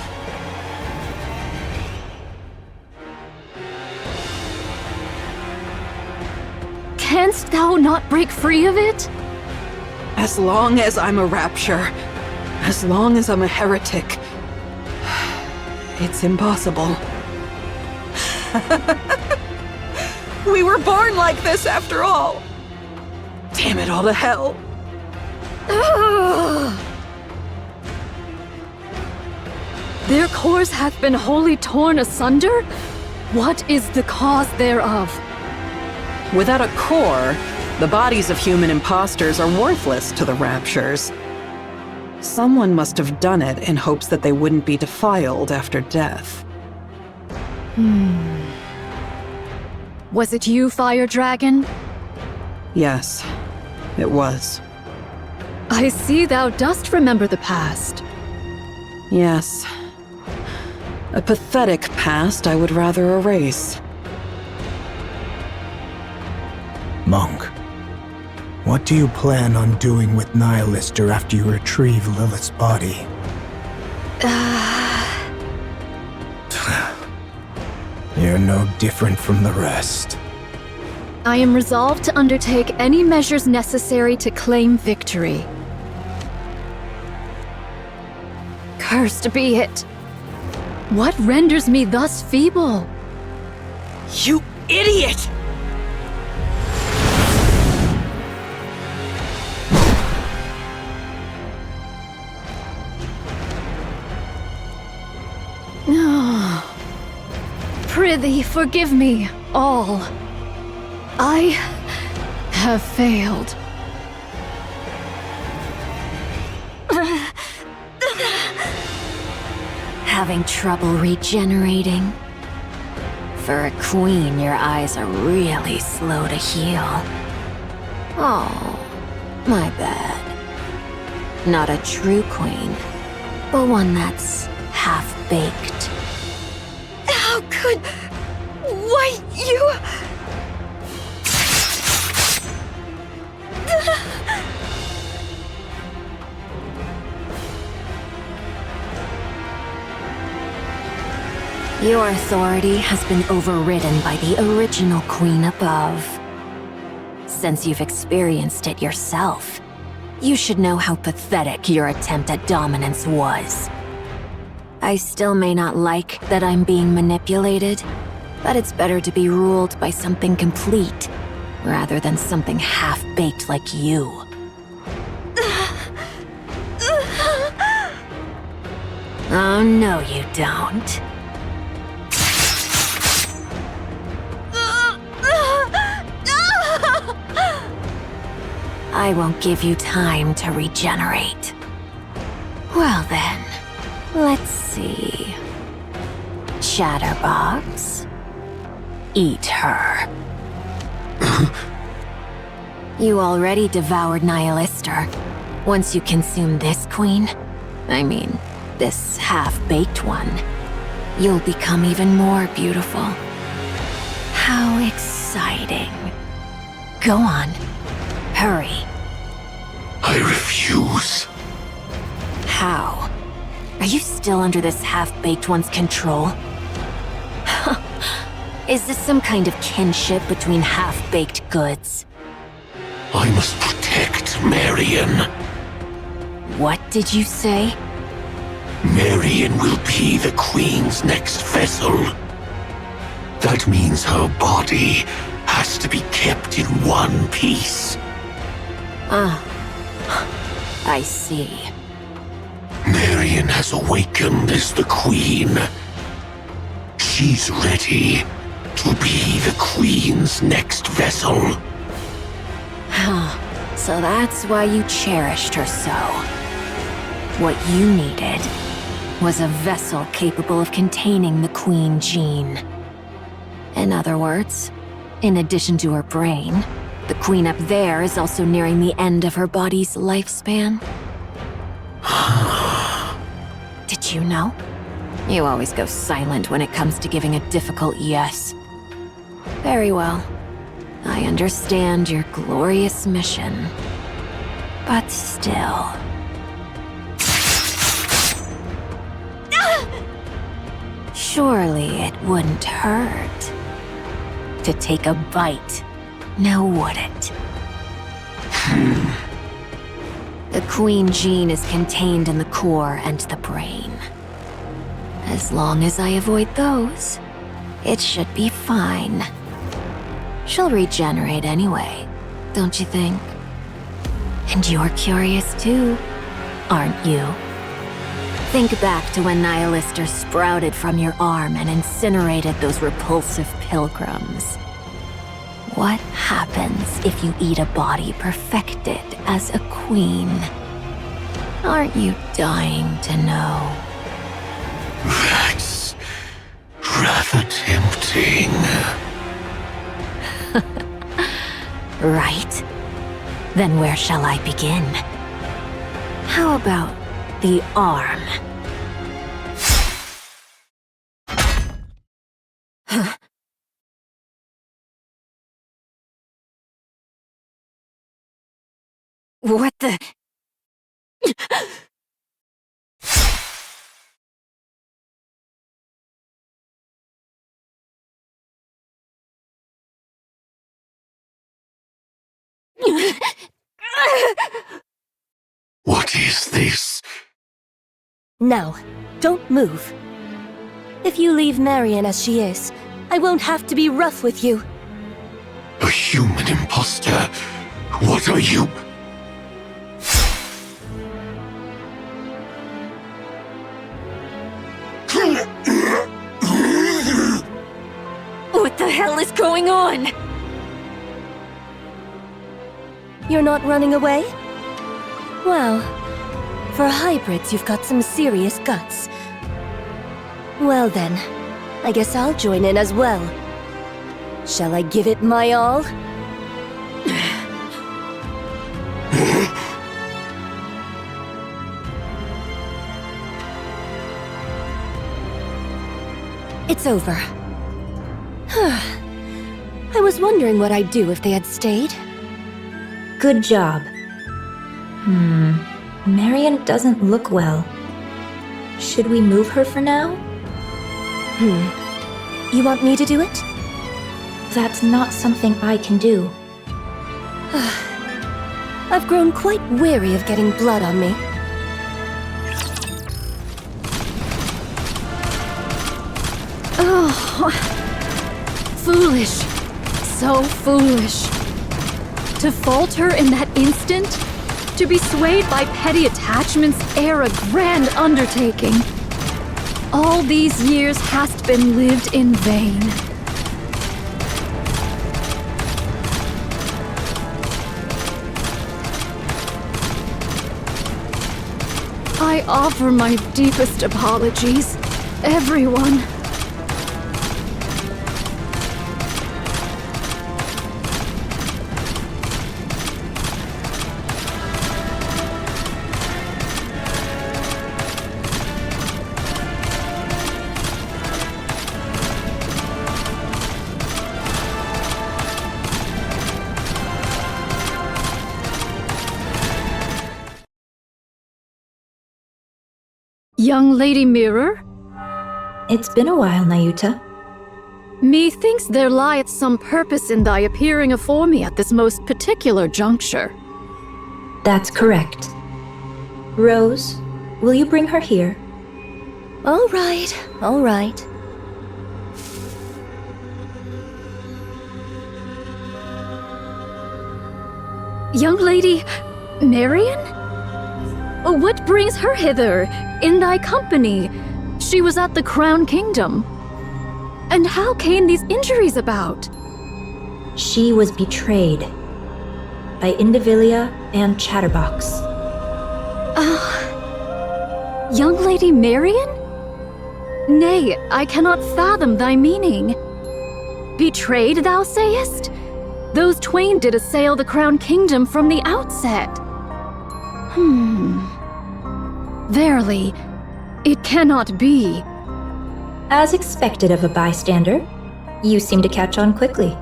Canst thou not break free of it? As long as I'm a rapture, as long as I'm a heretic, it's impossible. We were born like this after all. Damn it all to hell. Their cores hath been wholly torn asunder? What is the cause thereof? Without a core, the bodies of human imposters are worthless to the Raptures. Someone must have done it in hopes that they wouldn't be defiled after death. Was it you, Fire Dragon? Yes, it was. I see thou dost remember the past. Yes. A pathetic past I would rather erase. Monk, what do you plan on doing with Nihilister after you retrieve Lilith's body? You're no different from the rest. I am resolved to undertake any measures necessary to claim victory. Cursed be it! What renders me thus feeble? You idiot! Prithee, forgive me, all. I have failed. Having trouble regenerating? For a queen, your eyes are really slow to heal. Oh, my bad. Not a true queen, but one that's half-baked. How could... Why, you... Your authority has been overridden by the original queen above. Since you've experienced it yourself, you should know how pathetic your attempt at dominance was. I still may not like that I'm being manipulated, but it's better to be ruled by something complete, rather than something half-baked like you. Oh, no you don't. I won't give you time to regenerate. Well then, let's see. Chatterbox, eat her. You already devoured Nihilister. Once you consume this queen, I mean, this half-baked one, you'll become even more beautiful. How exciting. Go on, hurry. I refuse. How? Are you still under this half-baked one's control? Is this some kind of kinship between half-baked goods? I must protect Marion. What did you say? Marion will be the Queen's next vessel. That means her body has to be kept in one piece. Ah, I see. Marion Marion has awakened as the Queen. She's ready to be the Queen's next vessel. So that's why you cherished her so. What you needed was a vessel capable of containing the Queen gene. In other words, in addition to her brain, the Queen up there is also nearing the end of her body's lifespan. Did you know? You always go silent when it comes to giving a difficult yes. Very well. I understand your glorious mission. But still... Surely it wouldn't hurt to take a bite, now would it? The Queen gene is contained in the core and the brain. As long as I avoid those, it should be fine. She'll regenerate anyway, don't you think? And you're curious too, aren't you? Think back to when Nihilister sprouted from your arm and incinerated those repulsive pilgrims. What happens if you eat a body perfected as a queen? Aren't you dying to know? That's rather tempting. Right. Then where shall I begin? How about the arm? What the... What is this? Now, don't move. If you leave Marion as she is, I won't have to be rough with you. A human imposter? What are you? What the hell is going on? You're not running away? Well, for hybrids, you've got some serious guts. Well then, I guess I'll join in as well. Shall I give it my all? It's over. I was wondering what I'd do if they had stayed. Good job. Marion doesn't look well. Should we move her for now? You want me to do it? That's not something I can do. I've grown quite weary of getting blood on me. Oh, foolish. So foolish. To falter in that instant? To be swayed by petty attachments ere a grand undertaking. All these years hast been lived in vain. I offer my deepest apologies, everyone. Young Lady Mirror? It's been a while, Nayuta. Methinks there lieth some purpose in thy appearing afore me at this most particular juncture. That's correct. Rose, will you bring her here? All right, all right. Young Lady... Marion? What brings her hither, in thy company? She was at the Crown Kingdom. And how came these injuries about? She was betrayed by Indivilia and Chatterbox. Young Lady Marion? Nay, I cannot fathom thy meaning. Betrayed, thou sayest? Those twain did assail the Crown Kingdom from the outset. Verily, it cannot be. As expected of a bystander, you seem to catch on quickly.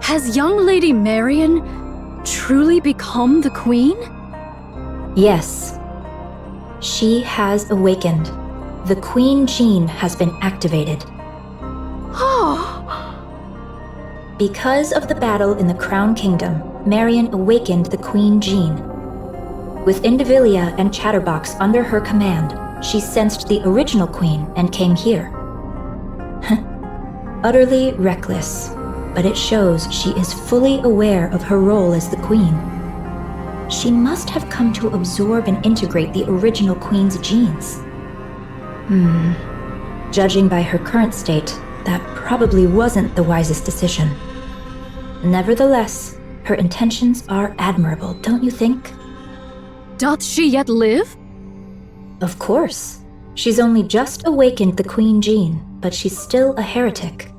Has young Lady Marion truly become the queen? Yes. She has awakened. The Queen Gene has been activated. Because of the battle in the Crown Kingdom, Marion awakened the Queen Gene. With Indivilia and Chatterbox under her command, she sensed the original queen and came here. Utterly reckless, but it shows she is fully aware of her role as the queen. She must have come to absorb and integrate the original queen's genes. Judging by her current state, that probably wasn't the wisest decision. Nevertheless, her intentions are admirable, don't you think? Doth she yet live? Of course. She's only just awakened the Queen Gene, but she's still a heretic.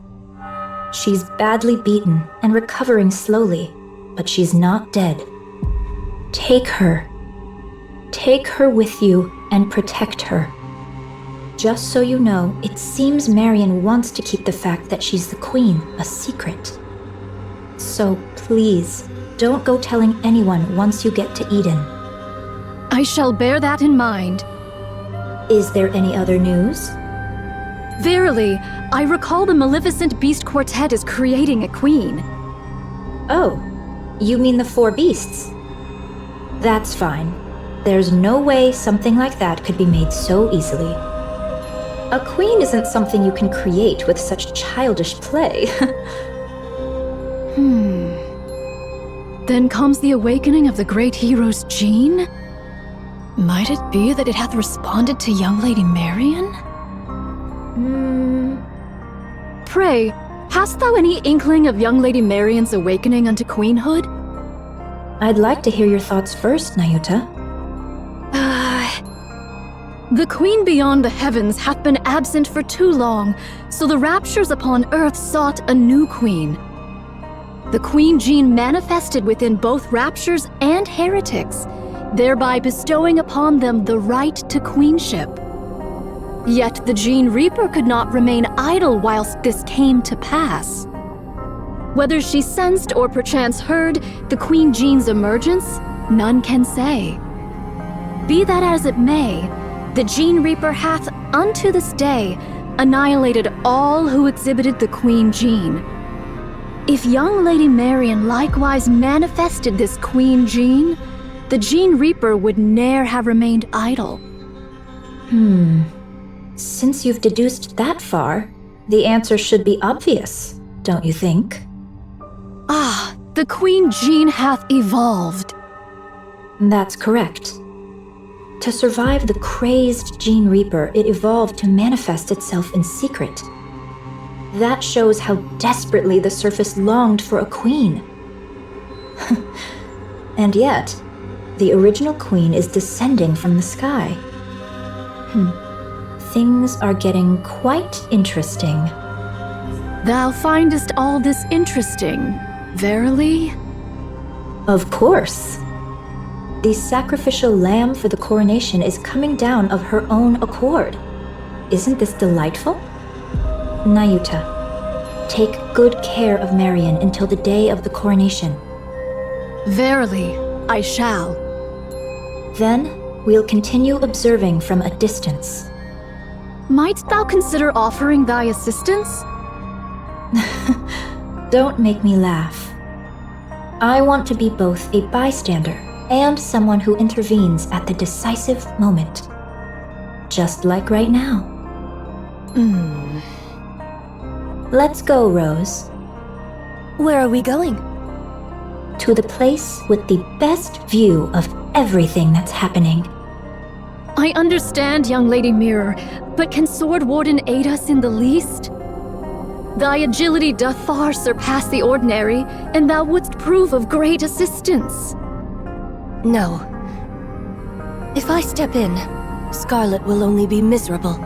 She's badly beaten and recovering slowly, but she's not dead. Take her. Take her with you and protect her. Just so you know, it seems Marion wants to keep the fact that she's the queen a secret. So please, don't go telling anyone once you get to Eden. I shall bear that in mind. Is there any other news? Verily, I recall the Maleficent Beast Quartet is creating a queen. Oh, you mean the 4 beasts? That's fine. There's no way something like that could be made so easily. A queen isn't something you can create with such childish play. Then comes the awakening of the great hero's gene? Might it be that it hath responded to young Lady Marion? Pray, hast thou any inkling of young Lady Marion's awakening unto queenhood? I'd like to hear your thoughts first, Nayuta. The queen beyond the heavens hath been absent for too long, so the raptures upon earth sought a new queen. The Queen Gene manifested within both raptures and heretics, thereby bestowing upon them the right to queenship. Yet the Gene Reaper could not remain idle whilst this came to pass. Whether she sensed or perchance heard the Queen Gene's emergence, none can say. Be that as it may, the Gene Reaper hath, unto this day, annihilated all who exhibited the Queen Gene. If young Lady Marion likewise manifested this Queen Gene, the Gene Reaper would ne'er have remained idle. Since you've deduced that far, the answer should be obvious, don't you think? The Queen Gene hath evolved. That's correct. To survive the crazed Gene Reaper, it evolved to manifest itself in secret. That shows how desperately the surface longed for a queen. And yet, the original queen is descending from the sky. Things are getting quite interesting. Thou findest all this interesting, verily? Of course. The sacrificial lamb for the coronation is coming down of her own accord. Isn't this delightful? Nayuta, take good care of Marion until the day of the coronation. Verily, I shall. Then, we'll continue observing from a distance. Might thou consider offering thy assistance? Don't make me laugh. I want to be both a bystander and someone who intervenes at the decisive moment. Just like right now. Let's go, Rose. Where are we going? To the place with the best view of everything that's happening. I understand, young Lady Mirror, but can Sword Warden aid us in the least? Thy agility doth far surpass the ordinary, and thou wouldst prove of great assistance. No. If I step in, Scarlet will only be miserable.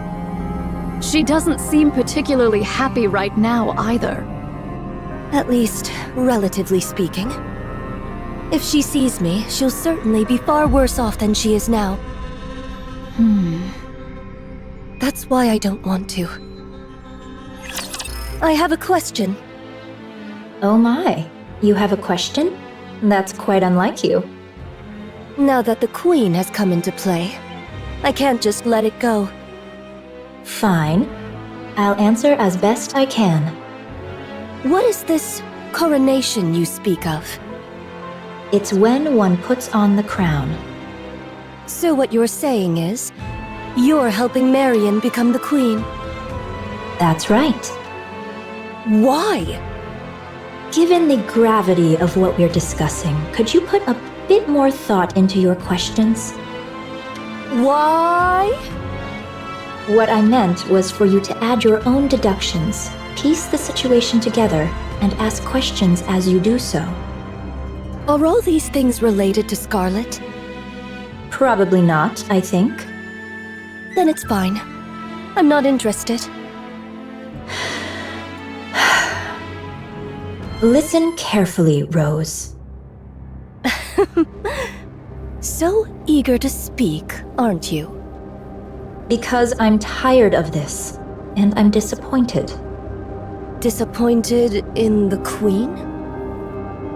She doesn't seem particularly happy right now, either. At least, relatively speaking. If she sees me, she'll certainly be far worse off than she is now. That's why I don't want to. I have a question. Oh my, you have a question? That's quite unlike you. Now that the Queen has come into play, I can't just let it go. Fine. I'll answer as best I can. What is this coronation you speak of? It's when one puts on the crown. So what you're saying is, you're helping Marion become the Queen? That's right. Why? Given the gravity of what we're discussing, could you put a bit more thought into your questions? Why? What I meant was for you to add your own deductions, piece the situation together, and ask questions as you do so. Are all these things related to Scarlet? Probably not, I think. Then it's fine. I'm not interested. Listen carefully, Rose. So eager to speak, aren't you? Because I'm tired of this, and I'm disappointed. Disappointed in the Queen?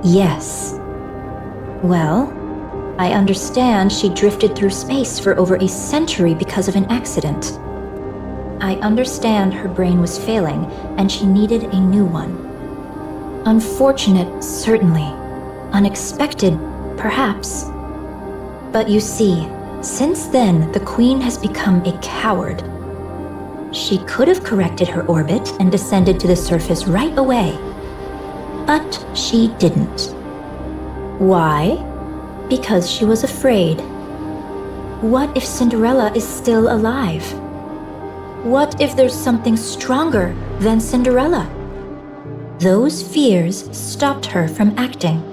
Yes. Well, I understand she drifted through space for over a century because of an accident. I understand her brain was failing, and she needed a new one. Unfortunate, certainly. Unexpected, perhaps. But you see, since then, the Queen has become a coward. She could have corrected her orbit and descended to the surface right away. But she didn't. Why? Because she was afraid. What if Cinderella is still alive? What if there's something stronger than Cinderella? Those fears stopped her from acting.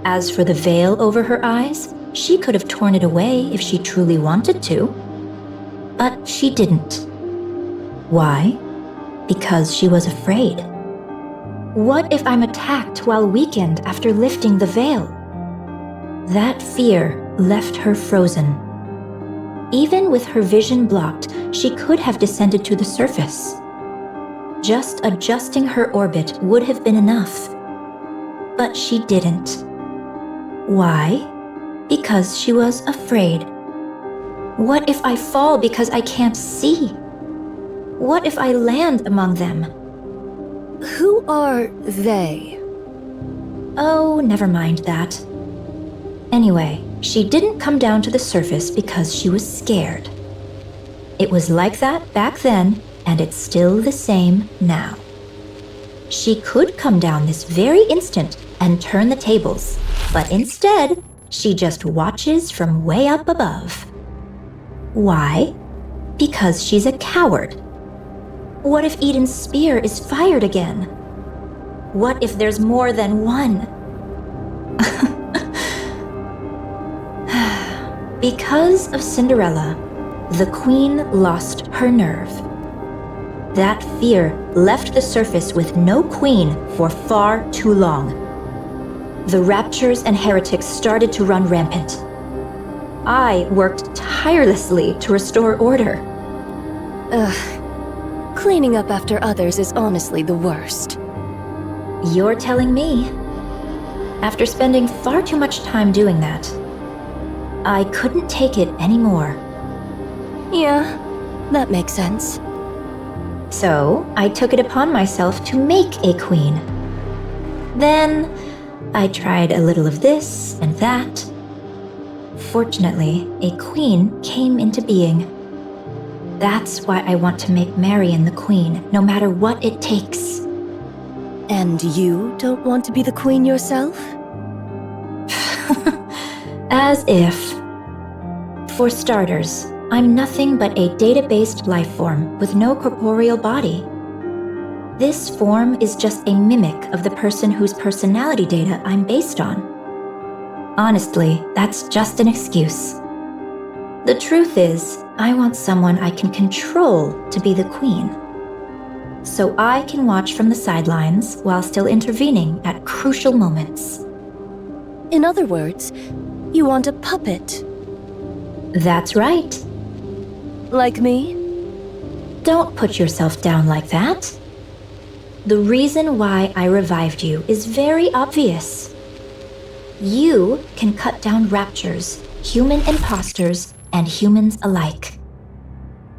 As for the veil over her eyes, she could have torn it away if she truly wanted to. But she didn't. Why? Because she was afraid. What if I'm attacked while weakened after lifting the veil? That fear left her frozen. Even with her vision blocked, she could have descended to the surface. Just adjusting her orbit would have been enough. But she didn't. Why? Because she was afraid. What if I fall because I can't see? What if I land among them? Who are they? Oh, never mind that. Anyway, she didn't come down to the surface because she was scared. It was like that back then, and it's still the same now. She could come down this very instant and turn the tables, but instead, she just watches from way up above. Why? Because she's a coward. What if Eden's spear is fired again? What if there's more than one? Because of Cinderella, the Queen lost her nerve. That fear left the surface with no queen for far too long. The raptures and heretics started to run rampant. I worked tirelessly to restore order. Cleaning up after others is honestly the worst. You're telling me. After spending far too much time doing that, I couldn't take it anymore. Yeah, that makes sense. So, I took it upon myself to make a queen. Then, I tried a little of this and that. Fortunately, a queen came into being. That's why I want to make Marion the queen, no matter what it takes. And you don't want to be the queen yourself? As if. For starters, I'm nothing but a data-based life form with no corporeal body. This form is just a mimic of the person whose personality data I'm based on. Honestly, that's just an excuse. The truth is, I want someone I can control to be the queen. So I can watch from the sidelines while still intervening at crucial moments. In other words, you want a puppet. That's right. Like me? Don't put yourself down like that. The reason why I revived you is very obvious. You can cut down raptures, human imposters, and humans alike.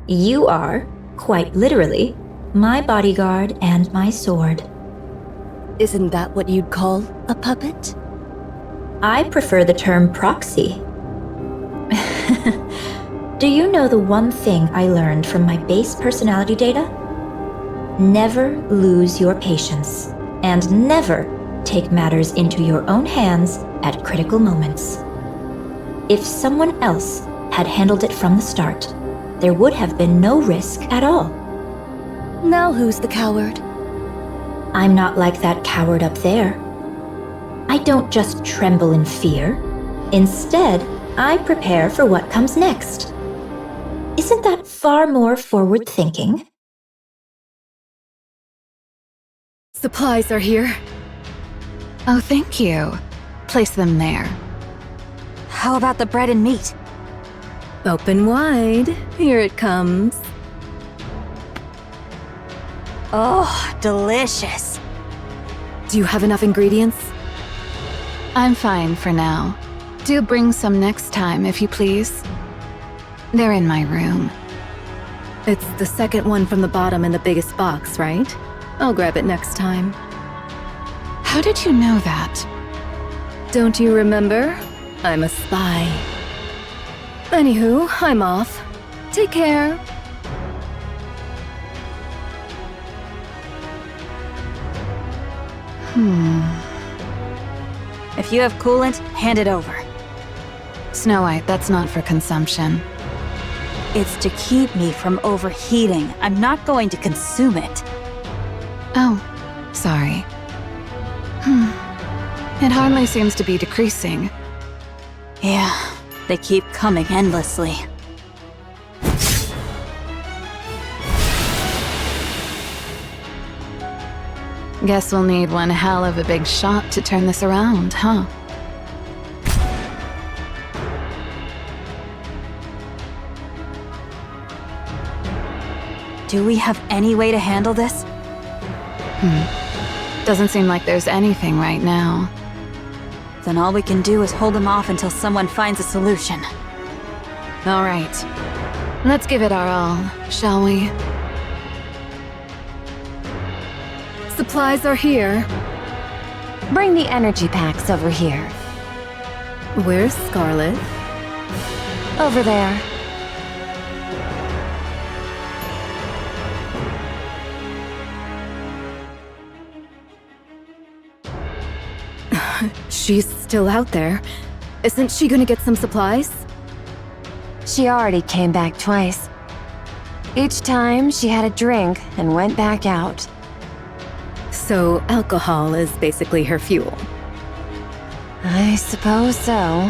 You are, quite literally, my bodyguard and my sword. Isn't that what you'd call a puppet? I prefer the term proxy. Do you know the one thing I learned from my base personality data? Never lose your patience, and never take matters into your own hands at critical moments. If someone else had handled it from the start, there would have been no risk at all. Now who's the coward? I'm not like that coward up there. I don't just tremble in fear. Instead, I prepare for what comes next. Isn't that far more forward-thinking? Supplies are here. Oh, thank you. Place them there. How about the bread and meat? Open wide. Here it comes. Oh, delicious. Do you have enough ingredients? I'm fine for now. Do bring some next time, if you please. They're in my room. It's the second one from the bottom in the biggest box, right? I'll grab it next time. How did you know that? Don't you remember? I'm a spy. Anywho, I'm off. Take care. If you have coolant, hand it over. Snow White, that's not for consumption. It's to keep me from overheating. I'm not going to consume it. Oh, sorry. It hardly seems to be decreasing. Yeah, they keep coming endlessly. Guess we'll need one hell of a big shot to turn this around, huh? Do we have any way to handle this? Doesn't seem like there's anything right now. Then all we can do is hold them off until someone finds a solution. All right. Let's give it our all, shall we? Supplies are here. Bring the energy packs over here. Where's Scarlet? Over there. She's still out there. Isn't she gonna get some supplies? She already came back twice. Each time, she had a drink and went back out. So alcohol is basically her fuel. I suppose so.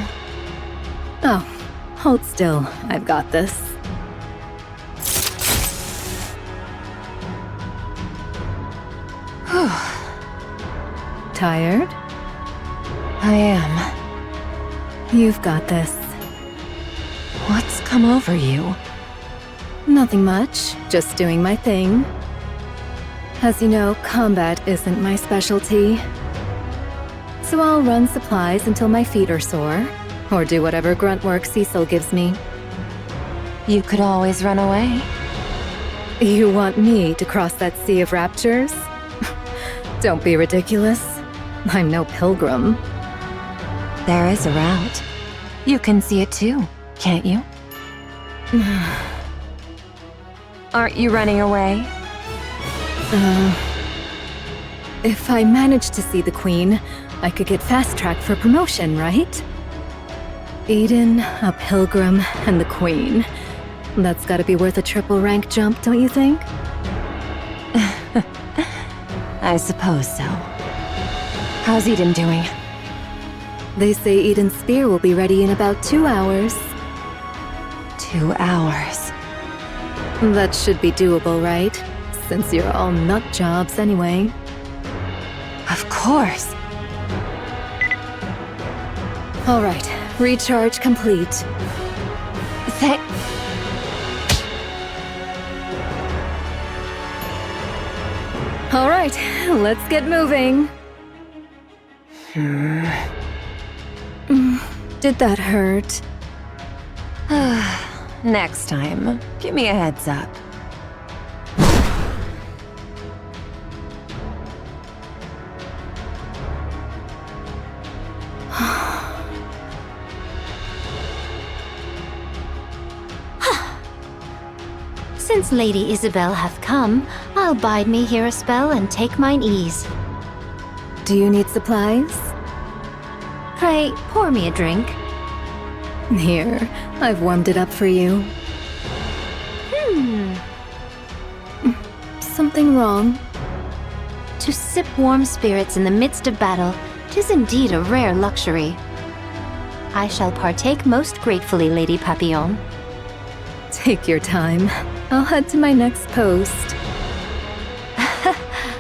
Oh, hold still. I've got this. Tired? I am. You've got this. What's come over you? Nothing much, just doing my thing. As you know, combat isn't my specialty. So I'll run supplies until my feet are sore, or do whatever grunt work Cecil gives me. You could always run away. You want me to cross that sea of raptures? Don't be ridiculous. I'm no pilgrim. There is a route. You can see it too, can't you? Aren't you running away? If I managed to see the Queen, I could get fast-tracked for promotion, right? Eden, a pilgrim, and the Queen. That's gotta be worth a triple rank jump, don't you think? I suppose so. How's Eden doing? They say Eden's spear will be ready in about 2 hours. 2 hours. That should be doable, right? Since you're all nut jobs anyway. Of course. Alright, recharge complete. Alright, let's get moving. Did that hurt? Next time, give me a heads up. Since Lady Isabel hath come, I'll bide me here a spell and take mine ease. Do you need supplies? Pray, pour me a drink. Here, I've warmed it up for you. Something wrong? To sip warm spirits in the midst of battle, 'tis indeed a rare luxury. I shall partake most gratefully, Lady Papillon. Take your time. I'll head to my next post.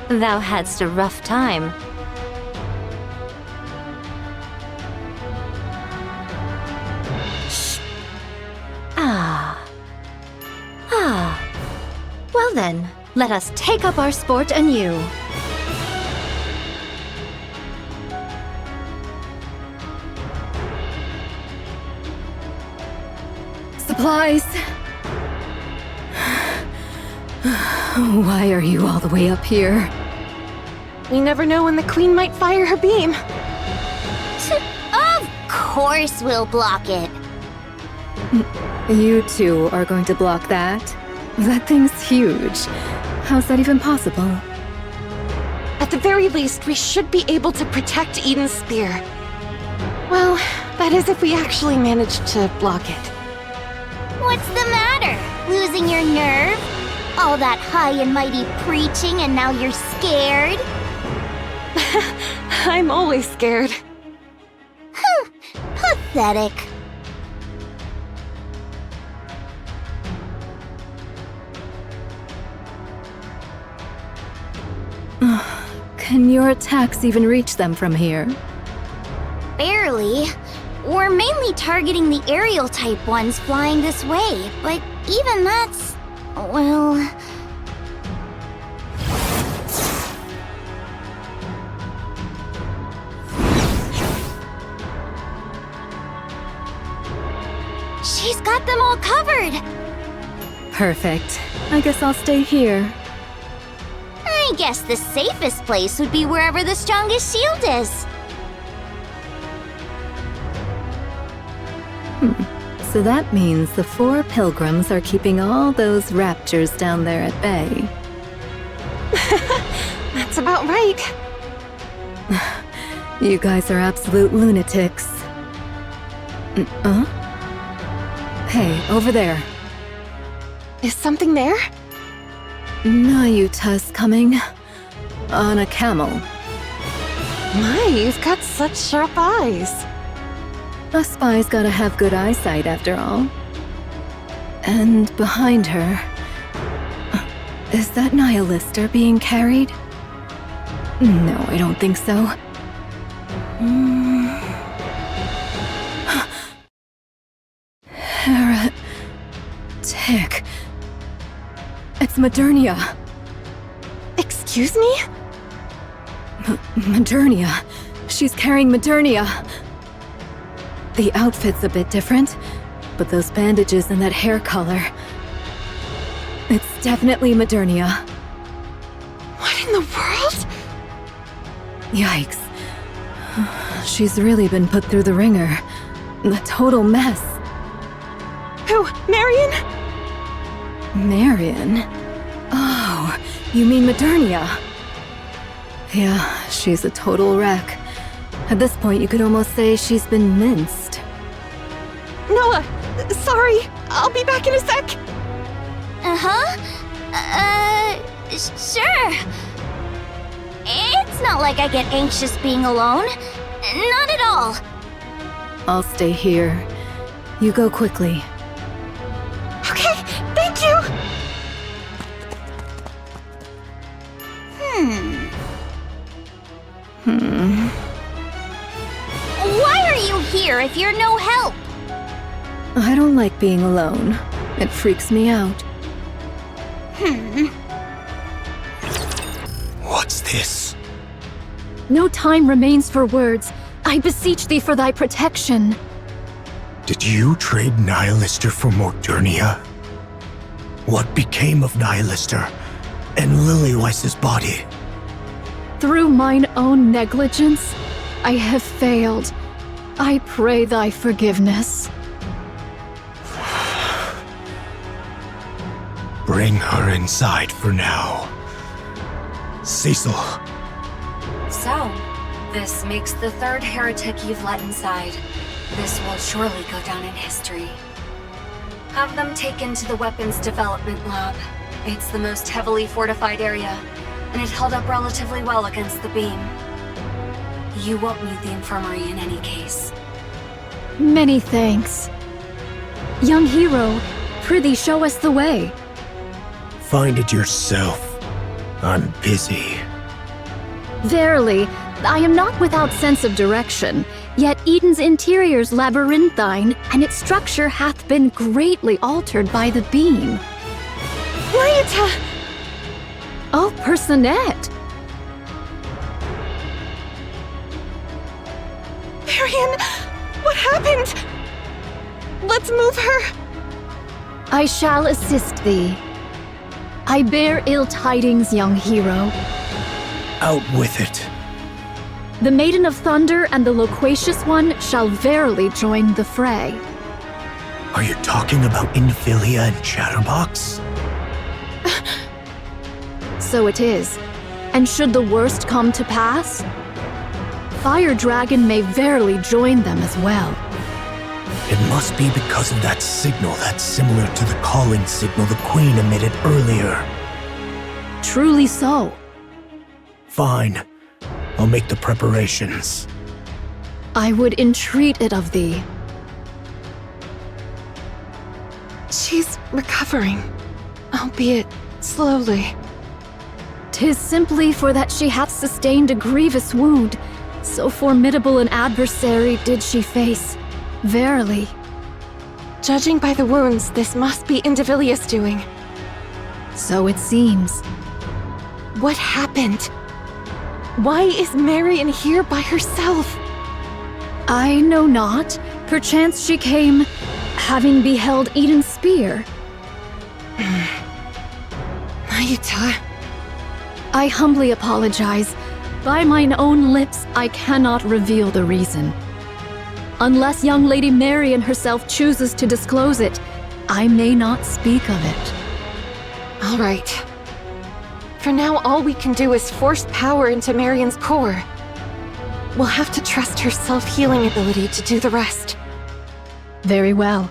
Thou hadst a rough time. Shh. Well then, let us take up our sport anew. Supplies! Why are you all the way up here? We never know when the Queen might fire her beam. Of course we'll block it. You two are going to block that? That thing's huge. How's that even possible? At the very least, we should be able to protect Eden's spear. Well, that is if we actually manage to block it. What's the matter? Losing your nerve? All that high and mighty preaching and now you're scared? I'm always scared. Pathetic. Can your attacks even reach them from here? Barely. We're mainly targeting the aerial type ones flying this way, but even that's... well... She's got them all covered! Perfect. I guess I'll stay here. I guess the safest place would be wherever the strongest shield is. So that means the 4 pilgrims are keeping all those raptures down there at bay. That's about right. You guys are absolute lunatics. Hey, over there. Is something there? Nayuta's coming. On a camel. My, you've got such sharp eyes. A spy's gotta have good eyesight after all. And behind her... is that Nihilister being carried? No, I don't think so. Heretic. It's Modernia. Excuse me? Modernia. She's carrying Modernia. The outfit's a bit different, but those bandages and that hair color... it's definitely Modernia. What in the world? Yikes. She's really been put through the ringer. A total mess. Who? Marion? Marion? Oh, you mean Modernia? Yeah, she's a total wreck. At this point, you could almost say she's been minced. Noah, sorry. I'll be back in a sec. Uh-huh. Sure. It's not like I get anxious being alone. Not at all. I'll stay here. You go quickly. Okay, thank you! Why are you here if you're no help? I don't like being alone. It freaks me out. What's this? No time remains for words. I beseech thee for thy protection. Did you trade Nihilister for Modernia? What became of Nihilister and Lilyweiss's body? Through mine own negligence, I have failed. I pray thy forgiveness. Bring her inside for now. Cecil. So, this makes the third heretic you've let inside. This will surely go down in history. Have them taken to the weapons development lab. It's the most heavily fortified area, and it held up relatively well against the beam. You won't need the infirmary in any case. Many thanks. Young hero, prithee show us the way. Find it yourself. I'm busy. Verily, I am not without sense of direction, yet Eden's interior's labyrinthine, and its structure hath been greatly altered by the beam. Laeta! Oh, Personette! Marion, what happened? Let's move her. I shall assist thee. I bear ill tidings, young hero. Out with it. The Maiden of Thunder and the Loquacious One shall verily join the fray. Are you talking about Infilia and Chatterbox? So it is. And should the worst come to pass, Fire Dragon may verily join them as well. It must be because of that signal that's similar to the calling signal the Queen emitted earlier. Truly so. Fine. I'll make the preparations. I would entreat it of thee. She's recovering, albeit slowly. 'Tis simply for that she hath sustained a grievous wound. So formidable an adversary did she face. Verily. Judging by the wounds, this must be Indivilius doing. So it seems. What happened? Why is Marion here by herself? I know not. Perchance she came, having beheld Eden's spear. Laeta. I humbly apologize. By mine own lips, I cannot reveal the reason. Unless young Lady Marion herself chooses to disclose it, I may not speak of it. All right. For now, all we can do is force power into Marion's core. We'll have to trust her self-healing ability to do the rest. Very well.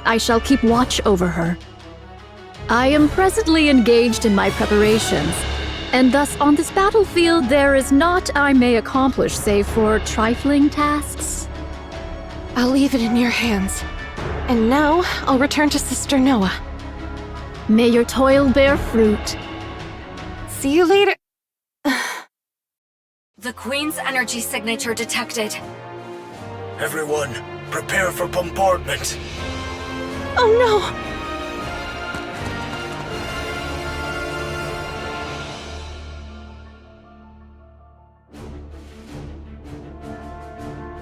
I shall keep watch over her. I am presently engaged in my preparations, and thus on this battlefield there is naught I may accomplish save for trifling tasks. I'll leave it in your hands. And now, I'll return to Sister Noah. May your toil bear fruit. See you later. The Queen's energy signature detected. Everyone, prepare for bombardment. Oh no!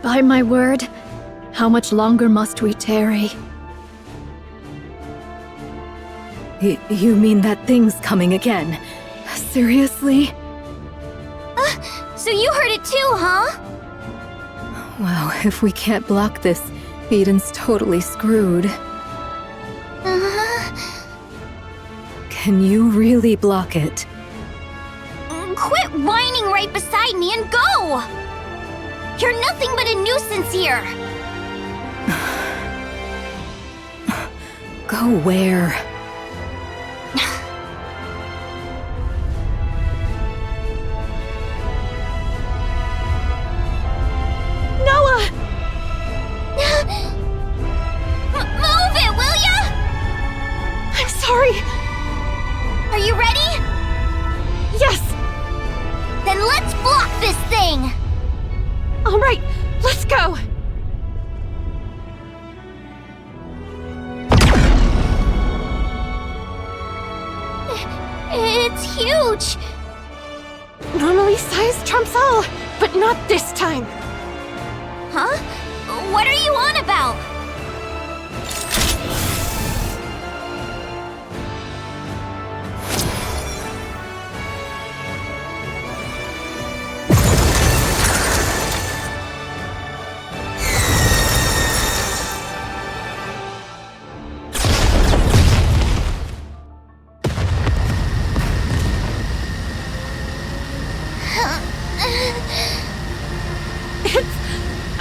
By my word, how much longer must we tarry? You mean that thing's coming again? Seriously? So you heard it too, huh? Well, if we can't block this, Eden's totally screwed. Can you really block it? Quit whining right beside me and go! You're nothing but a nuisance here! Go where? Noah! Move it, will ya? I'm sorry. Are you ready? Yes! Then let's block this thing! All right, let's go! It's huge! Normally size trumps all, but not this time. Huh? What are you on about?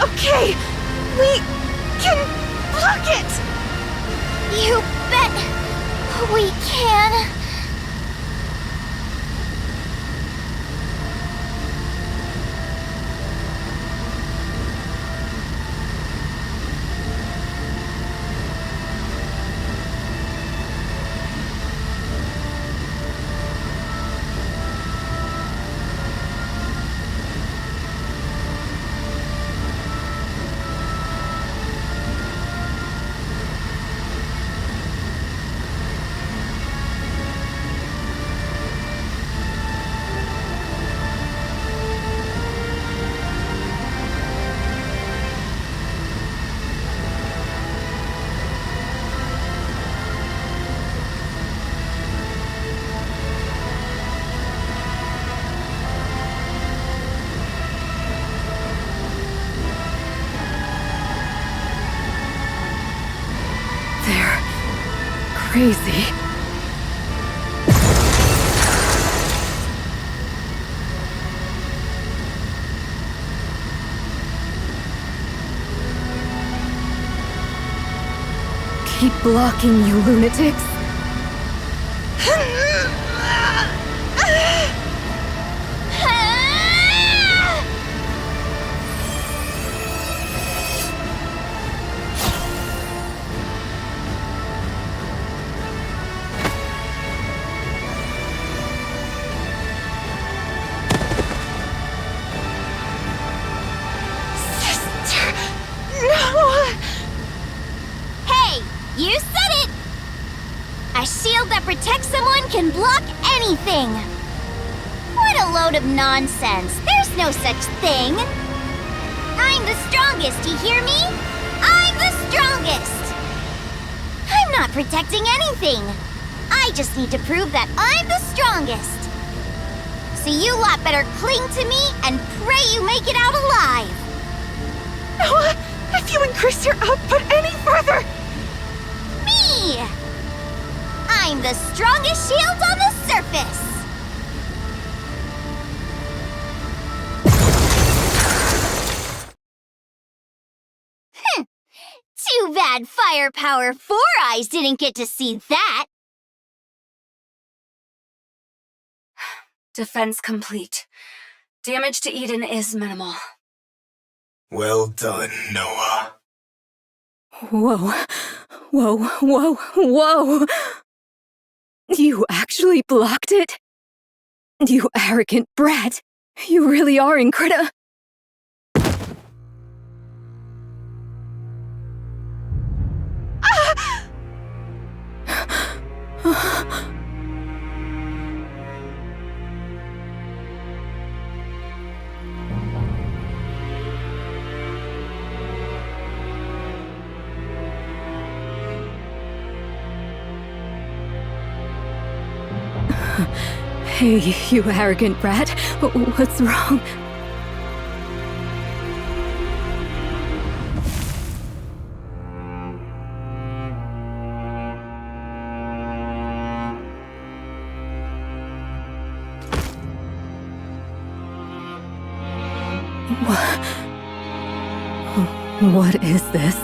Okay, we can block it! You bet we can. Crazy. Keep blocking, you lunatics. You said it! A shield that protects someone can block anything! What a load of nonsense! There's no such thing! I'm the strongest, you hear me? I'm the strongest! I'm not protecting anything! I just need to prove that I'm the strongest! So you lot better cling to me and pray you make it out alive! Noah, if you increase your output any further... Me! I'm the strongest shield on the surface! Too bad Firepower 4 Eyes didn't get to see that! Defense complete. Damage to Eden is minimal. Well done, Noah. Whoa. Whoa, whoa, whoa! You actually blocked it? You arrogant brat! You really are incredible. Hey, you arrogant brat. What's wrong? What is this?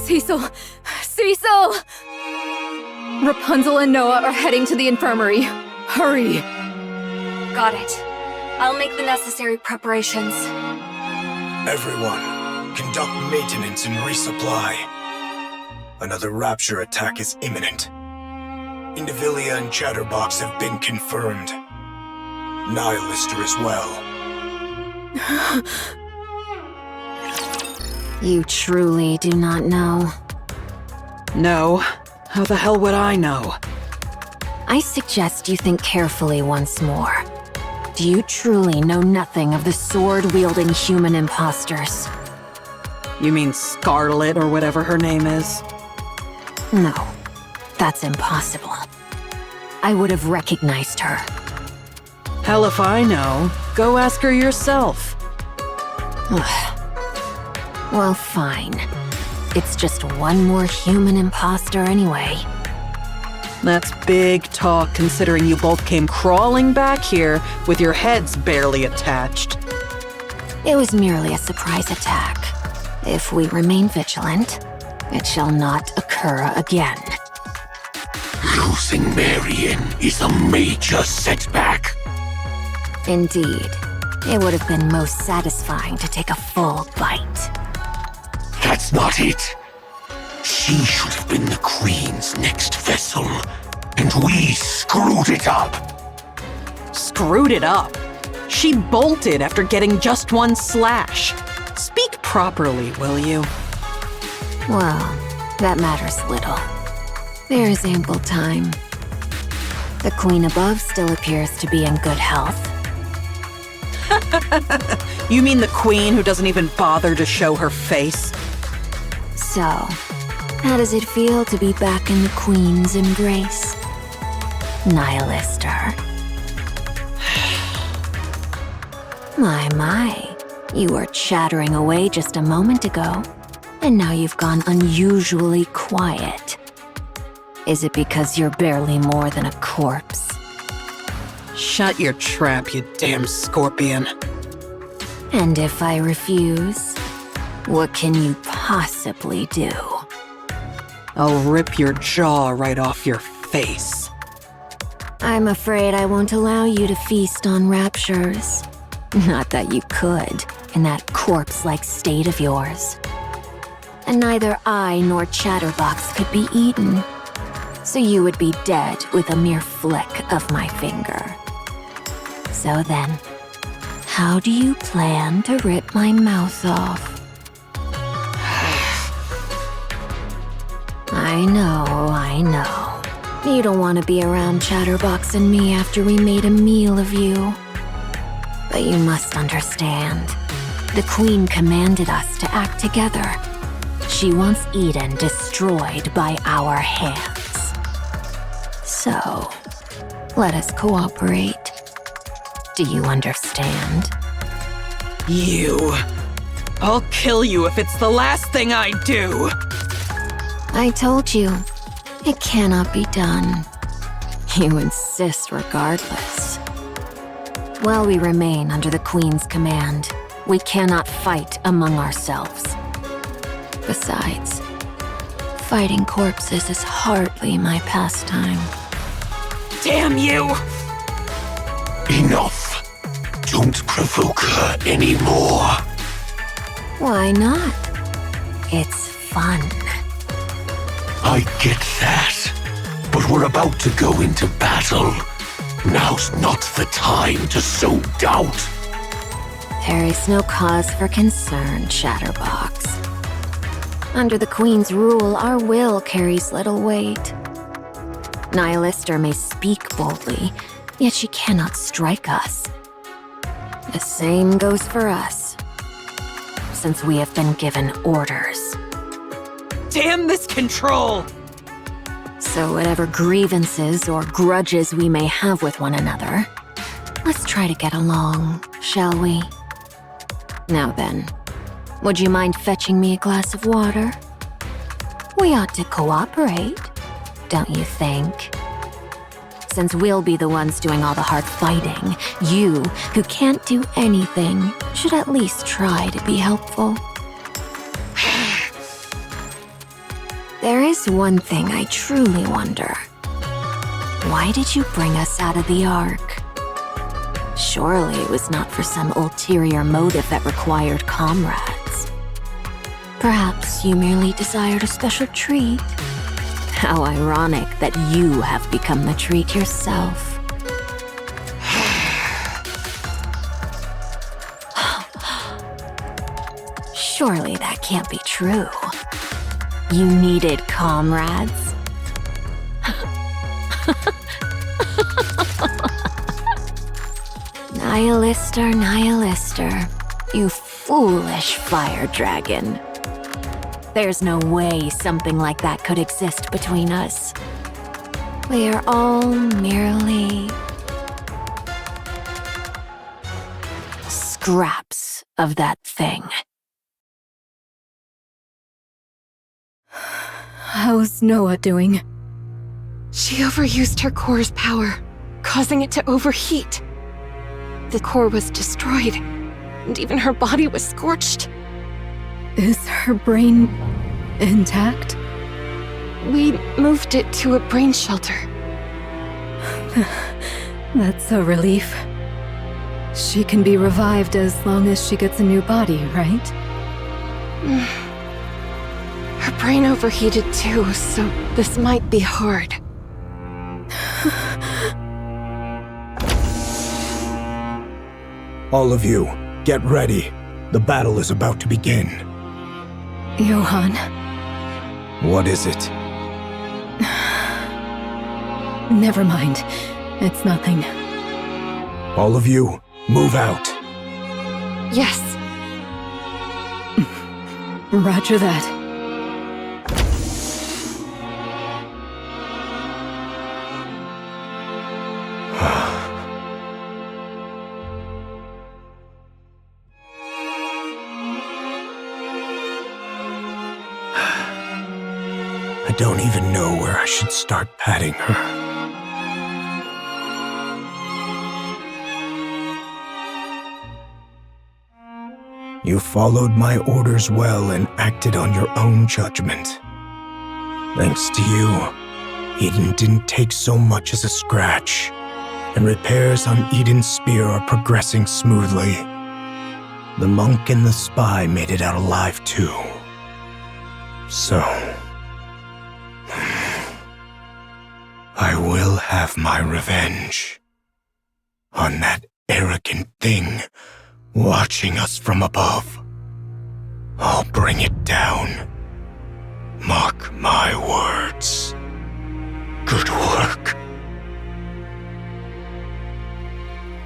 Cecil! Cecil! Rapunzel and Noah are heading to the infirmary. Hurry! Got it. I'll make the necessary preparations. Everyone, conduct maintenance and resupply. Another rapture attack is imminent. Indivilia and Chatterbox have been confirmed. Nihilister as well. You truly do not know. No. How the hell would I know? I suggest you think carefully once more. Do you truly know nothing of the sword-wielding human imposters? You mean Scarlet or whatever her name is? No, that's impossible. I would have recognized her. Hell if I know. Go ask her yourself. Well, fine. It's just one more human imposter anyway. That's big talk considering you both came crawling back here with your heads barely attached. It was merely a surprise attack. If we remain vigilant, it shall not occur again. Losing Marion is a major setback. Indeed. It would have been most satisfying to take a full bite. That's not it. She should have been the Queen's next vessel, and we screwed it up. Screwed it up? She bolted after getting just one slash. Speak properly, will you? Well, that matters little. There is ample time. The Queen above still appears to be in good health. You mean the Queen who doesn't even bother to show her face? So, how does it feel to be back in the Queen's embrace? Nihilister. My, you were chattering away just a moment ago, and now you've gone unusually quiet. Is it because you're barely more than a corpse? Shut your trap, you damn scorpion. And if I refuse, what can you possibly do? I'll rip your jaw right off your face. I'm afraid I won't allow you to feast on raptures. Not that you could, in that corpse-like state of yours. And neither I nor Chatterbox could be eaten. So you would be dead with a mere flick of my finger. So then, how do you plan to rip my mouth off? I know. You don't want to be around Chatterbox and me after we made a meal of you. But you must understand, the Queen commanded us to act together. She wants Eden destroyed by our hands. So, let us cooperate. Do you understand? You. I'll kill you if it's the last thing I do. I told you, it cannot be done. You insist regardless. While we remain under the Queen's command, we cannot fight among ourselves. Besides, fighting corpses is hardly my pastime. Damn you! Enough. Don't provoke her anymore. Why not? It's fun. I get that. But we're about to go into battle. Now's not the time to sow doubt. There is no cause for concern, Chatterbox. Under the Queen's rule, our will carries little weight. Nihilister may speak boldly, yet she cannot strike us. The same goes for us, since we have been given orders. Damn this control! So whatever grievances or grudges we may have with one another, let's try to get along, shall we? Now then, would you mind fetching me a glass of water? We ought to cooperate, don't you think? Since we'll be the ones doing all the hard fighting, you, who can't do anything, should at least try to be helpful. There is one thing I truly wonder. Why did you bring us out of the Ark? Surely it was not for some ulterior motive that required comrades. Perhaps you merely desired a special treat. How ironic that you have become the treat yourself. Surely that can't be true. You needed comrades? Nihilister, Nihilister, you foolish fire dragon. There's no way something like that could exist between us. We are all merely scraps of that thing. How's Noah doing? She overused her core's power, causing it to overheat. The core was destroyed, and even her body was scorched. Is her brain intact? We moved it to a brain shelter. That's a relief. She can be revived as long as she gets a new body, right? Her brain overheated too, so this might be hard. All of you, get ready. The battle is about to begin. Johan. What is it? Never mind. It's nothing. All of you, move out. Yes. Roger that. I don't even know where I should start patting her. You followed my orders well and acted on your own judgment. Thanks to you, Eden didn't take so much as a scratch, and repairs on Eden's spear are progressing smoothly. The monk and the spy made it out alive too. So, I will have my revenge on that arrogant thing watching us from above. I'll bring it down. Mark my words. Good work.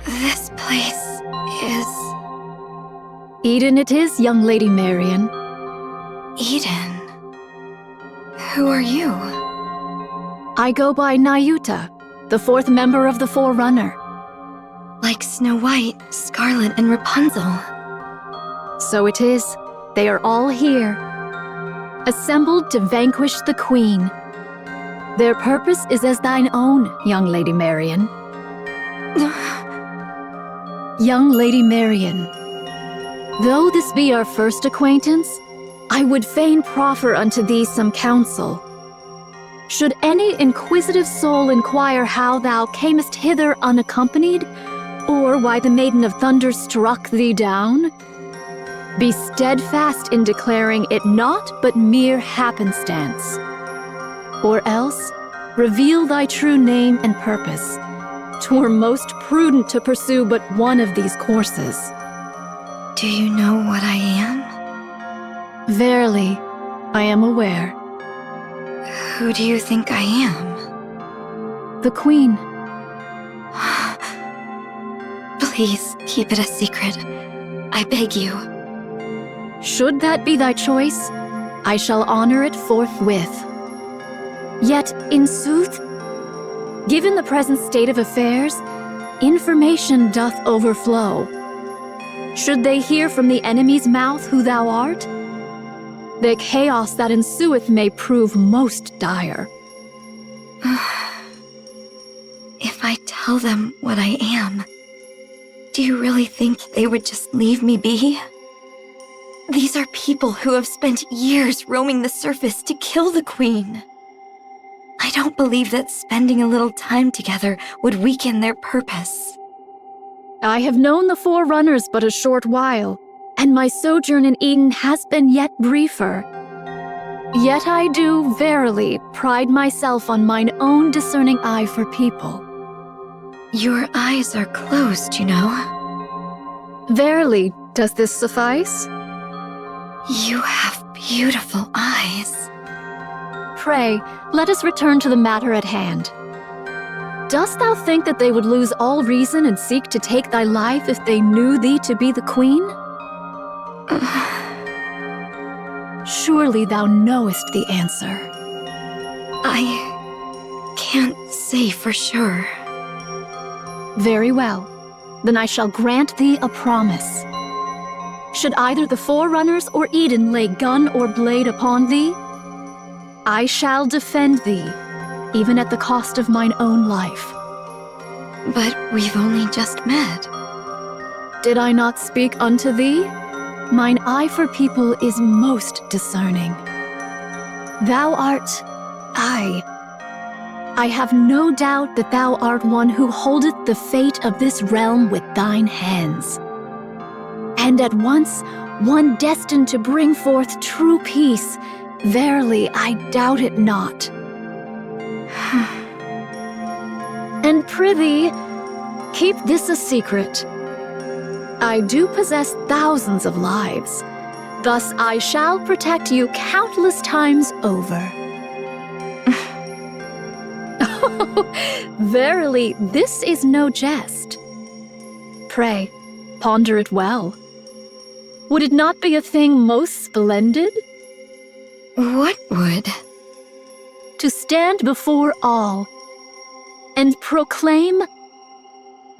This place is... Eden it is, young Lady Marion. Eden? Who are you? I go by Nayuta, the fourth member of the Forerunner. Like Snow White, Scarlet, and Rapunzel. So it is. They are all here, assembled to vanquish the Queen. Their purpose is as thine own, young Lady Marion. Young Lady Marion, though this be our first acquaintance, I would fain proffer unto thee some counsel. Should any inquisitive soul inquire how thou camest hither unaccompanied, or why the Maiden of Thunder struck thee down, be steadfast in declaring it naught but mere happenstance. Or else, reveal thy true name and purpose. 'Twere most prudent to pursue but one of these courses. Do you know what I am? Verily, I am aware. Who do you think I am? The Queen. Please keep it a secret. I beg you. Should that be thy choice, I shall honor it forthwith. Yet, in sooth, given the present state of affairs, information doth overflow. Should they hear from the enemy's mouth who thou art, the chaos that ensueth may prove most dire. If I tell them what I am, do you really think they would just leave me be? These are people who have spent years roaming the surface to kill the Queen. I don't believe that spending a little time together would weaken their purpose. I have known the Forerunners but a short while, and my sojourn in Eden has been yet briefer. Yet I do, verily, pride myself on mine own discerning eye for people. Your eyes are closed, you know. Verily, does this suffice? You have beautiful eyes. Pray, let us return to the matter at hand. Dost thou think that they would lose all reason and seek to take thy life if they knew thee to be the Queen? Surely thou knowest the answer. I can't say for sure. Very well. Then I shall grant thee a promise. Should either the Forerunners or Eden lay gun or blade upon thee, I shall defend thee, even at the cost of mine own life. But we've only just met. Did I not speak unto thee? Mine eye for people is most discerning. Thou art I have no doubt that thou art one who holdeth the fate of this realm with thine hands. And at once, one destined to bring forth true peace. Verily, I doubt it not. And prithee, keep this a secret. I do possess thousands of lives. Thus I shall protect you countless times over. Verily, this is no jest. Pray, ponder it well. Would it not be a thing most splendid? What would? To stand before all and proclaim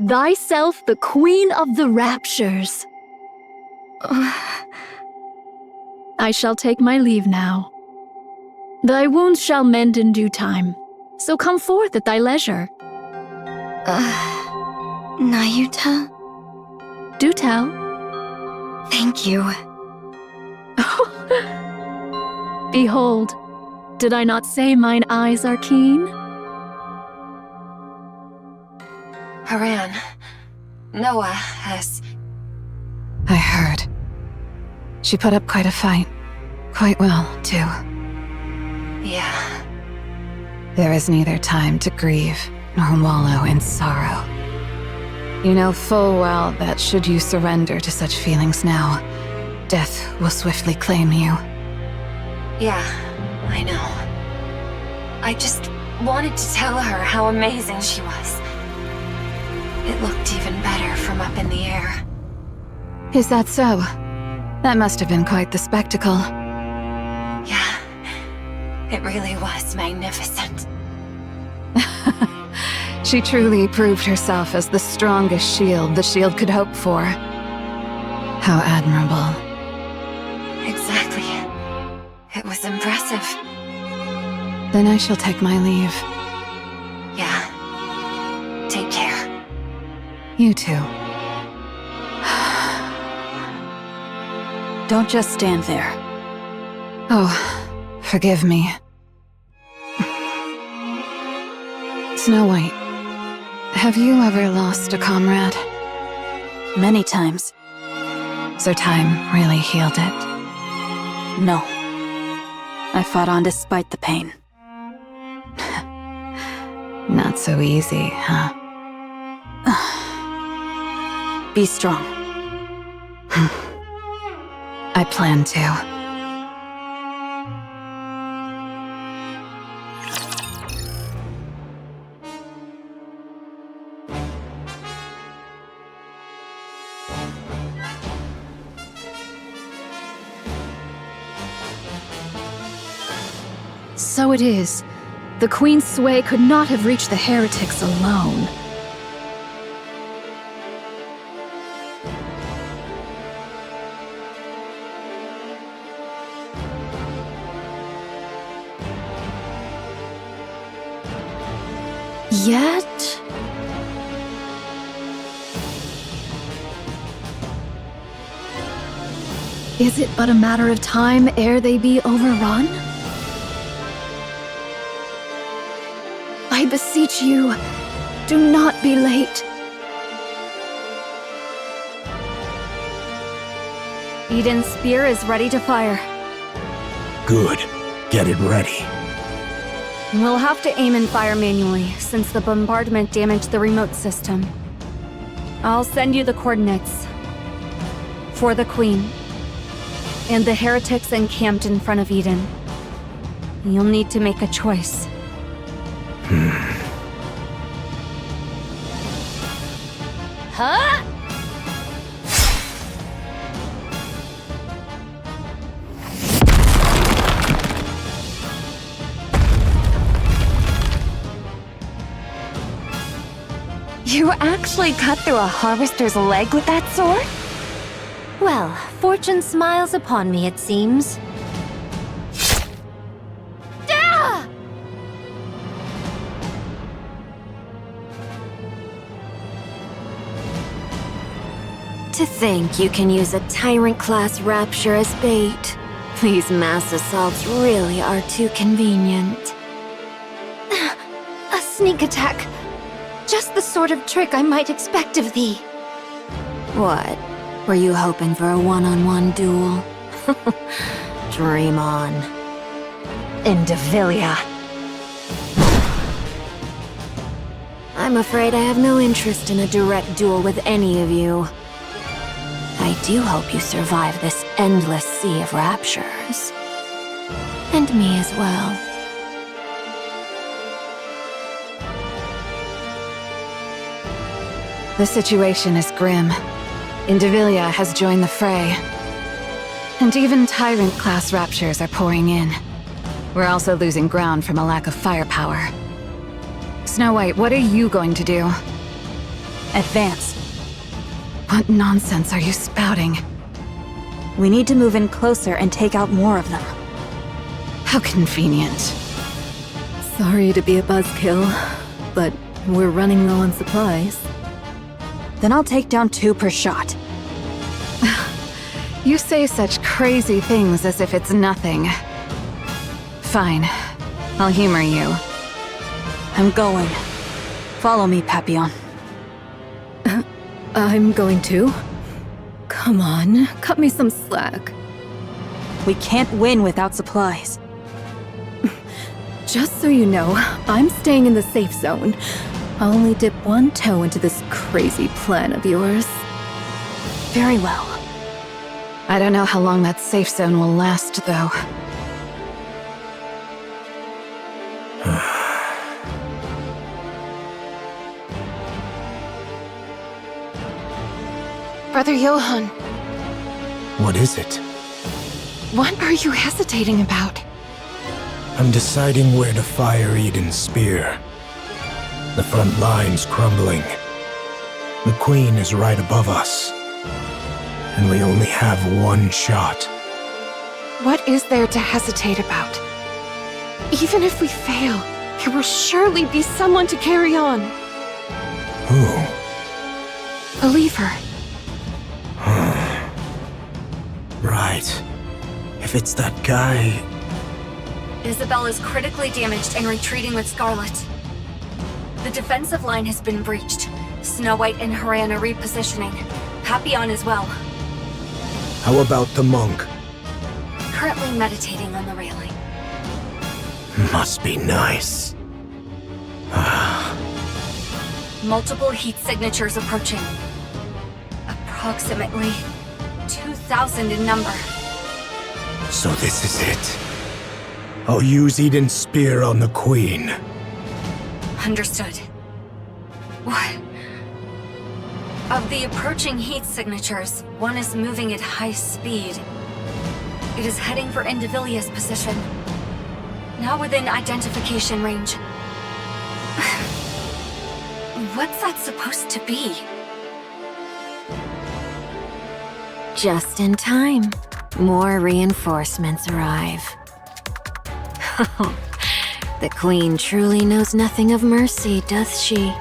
thyself the Queen of the Raptures. I shall take my leave now. Thy wounds shall mend in due time, so come forth at thy leisure. Nayuta? Do tell. Thank you. Behold, did I not say mine eyes are keen? Haran, Noah has... I heard. She put up quite a fight. Quite well, too. Yeah. There is neither time to grieve nor wallow in sorrow. You know full well that should you surrender to such feelings now, death will swiftly claim you. Yeah, I know. I just wanted to tell her how amazing she was. It looked even better from up in the air. Is that so? That must have been quite the spectacle. Yeah, it really was magnificent. She truly proved herself as the strongest shield the shield could hope for. How admirable. Exactly. It was impressive. Then I shall take my leave. Yeah. Take care. You too. Don't just stand there. Oh, forgive me. Snow White, have you ever lost a comrade? Many times. So time really healed it? No. I fought on despite the pain. Not so easy, huh? Be strong. I plan to. So it is. The Queen's sway could not have reached the heretics alone. Yet... Is it but a matter of time ere they be overrun? I beseech you, do not be late. Eden's spear is ready to fire. Good. Get it ready. We'll have to aim and fire manually, since the bombardment damaged the remote system. I'll send you the coordinates. For the Queen. And the heretics encamped in front of Eden. You'll need to make a choice. Huh? You actually cut through a harvester's leg with that sword? Well, fortune smiles upon me, it seems. To think you can use a Tyrant-class Rapture as bait. These mass assaults really are too convenient. A sneak attack. Just the sort of trick I might expect of thee. What? Were you hoping for a one-on-one duel? Dream on. Indivilia. I'm afraid I have no interest in a direct duel with any of you. I do hope you survive this endless sea of raptures. And me as well. The situation is grim. Indivilia has joined the fray. And even Tyrant-class raptures are pouring in. We're also losing ground from a lack of firepower. Snow White, what are you going to do? Advance. What nonsense are you spouting? We need to move in closer and take out more of them. How convenient. Sorry to be a buzzkill, but we're running low on supplies. Then I'll take down 2 per shot. You say such crazy things as if it's nothing. Fine. I'll humor you. I'm going. Follow me, Papillon. I'm going to. Come on, cut me some slack. We can't win without supplies. Just so you know, I'm staying in the safe zone. I'll only dip one toe into this crazy plan of yours. Very well. I don't know how long that safe zone will last, though. Brother Johann, What is it? what are you hesitating about? I'm deciding where to fire Eden's spear. The front line's crumbling. The Queen is right above us. And we only have one shot. What is there to hesitate about? Even if we fail, there will surely be someone to carry on. Who? Believe her. Right. If it's that guy... Isabel is critically damaged and retreating with Scarlet. The defensive line has been breached. Snow White and Haran are repositioning. Papillon as well. How about the monk? Currently meditating on the railing. Must be nice. Multiple heat signatures approaching. Approximately 2,000 in number. So this is it. I'll use Eden's spear on the Queen. Understood. What? Of the approaching heat signatures, one is moving at high speed. It is heading for Indivilia's position. Now within identification range. What's that supposed to be? Just in time. More reinforcements arrive. The Queen truly knows nothing of mercy, does she?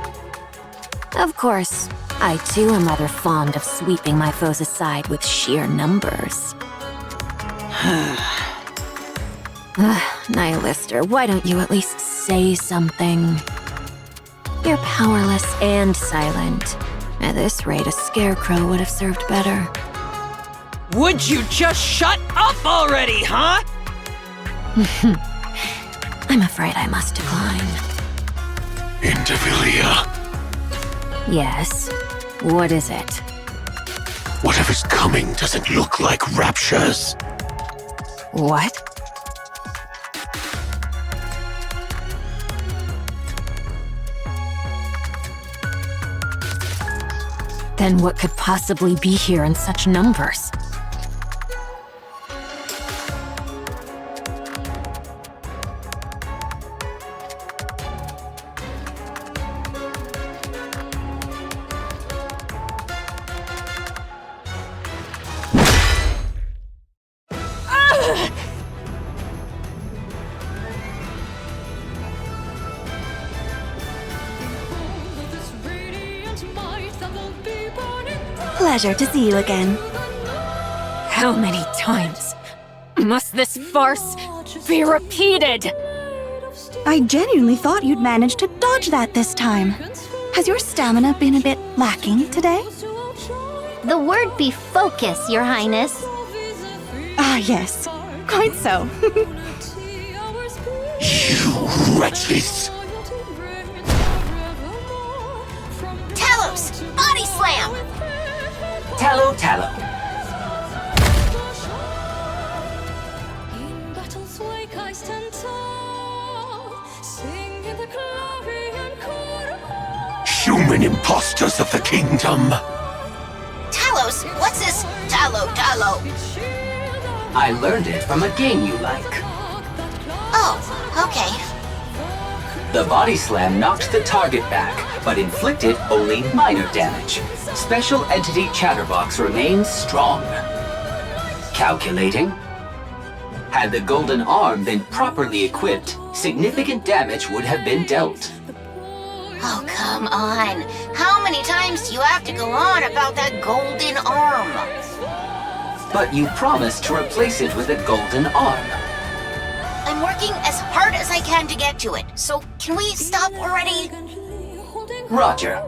Of course, I too am rather fond of sweeping my foes aside with sheer numbers. Nihilister, why don't you at least say something? You're powerless and silent. At this rate, a scarecrow would have served better. Would you just shut up already, huh? I'm afraid I must decline. Indivilia, Yes? What is it? whatever's coming doesn't look like raptures. What? Then what could possibly be here in such numbers? Pleasure to see you again. How many times must this farce be repeated? I genuinely thought you'd manage to dodge that this time. Has your stamina been a bit lacking today? The word be focus, Your Highness. Ah, yes. Quite so. You wretches! Talos! Body slam! Tallow, tallow. Human imposters of the kingdom! Talos, what's this Tallow? I learned it from a game you like. Oh, okay. The body slam knocked the target back, but inflicted only minor damage. Special Entity Chatterbox remains strong. Calculating. Had the golden arm been properly equipped, significant damage would have been dealt. Oh, come on. How many times do you have to go on about that golden arm? But you promised to replace it with a golden arm. I'm working as hard as I can to get to it, so can we stop already? Roger.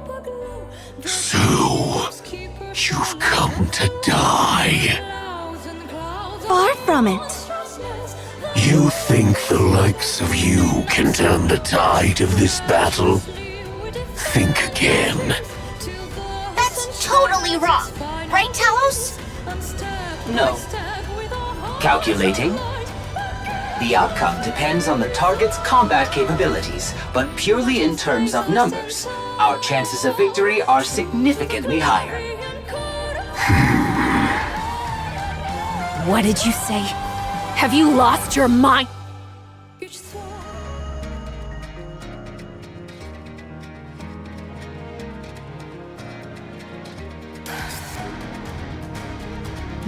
So, you've come to die. Far from it. You think the likes of you can turn the tide of this battle? Think again. That's totally wrong. Right, Talos? No. Calculating. The outcome depends on the target's combat capabilities, but purely in terms of numbers, our chances of victory are significantly higher. What did you say? Have you lost your mind?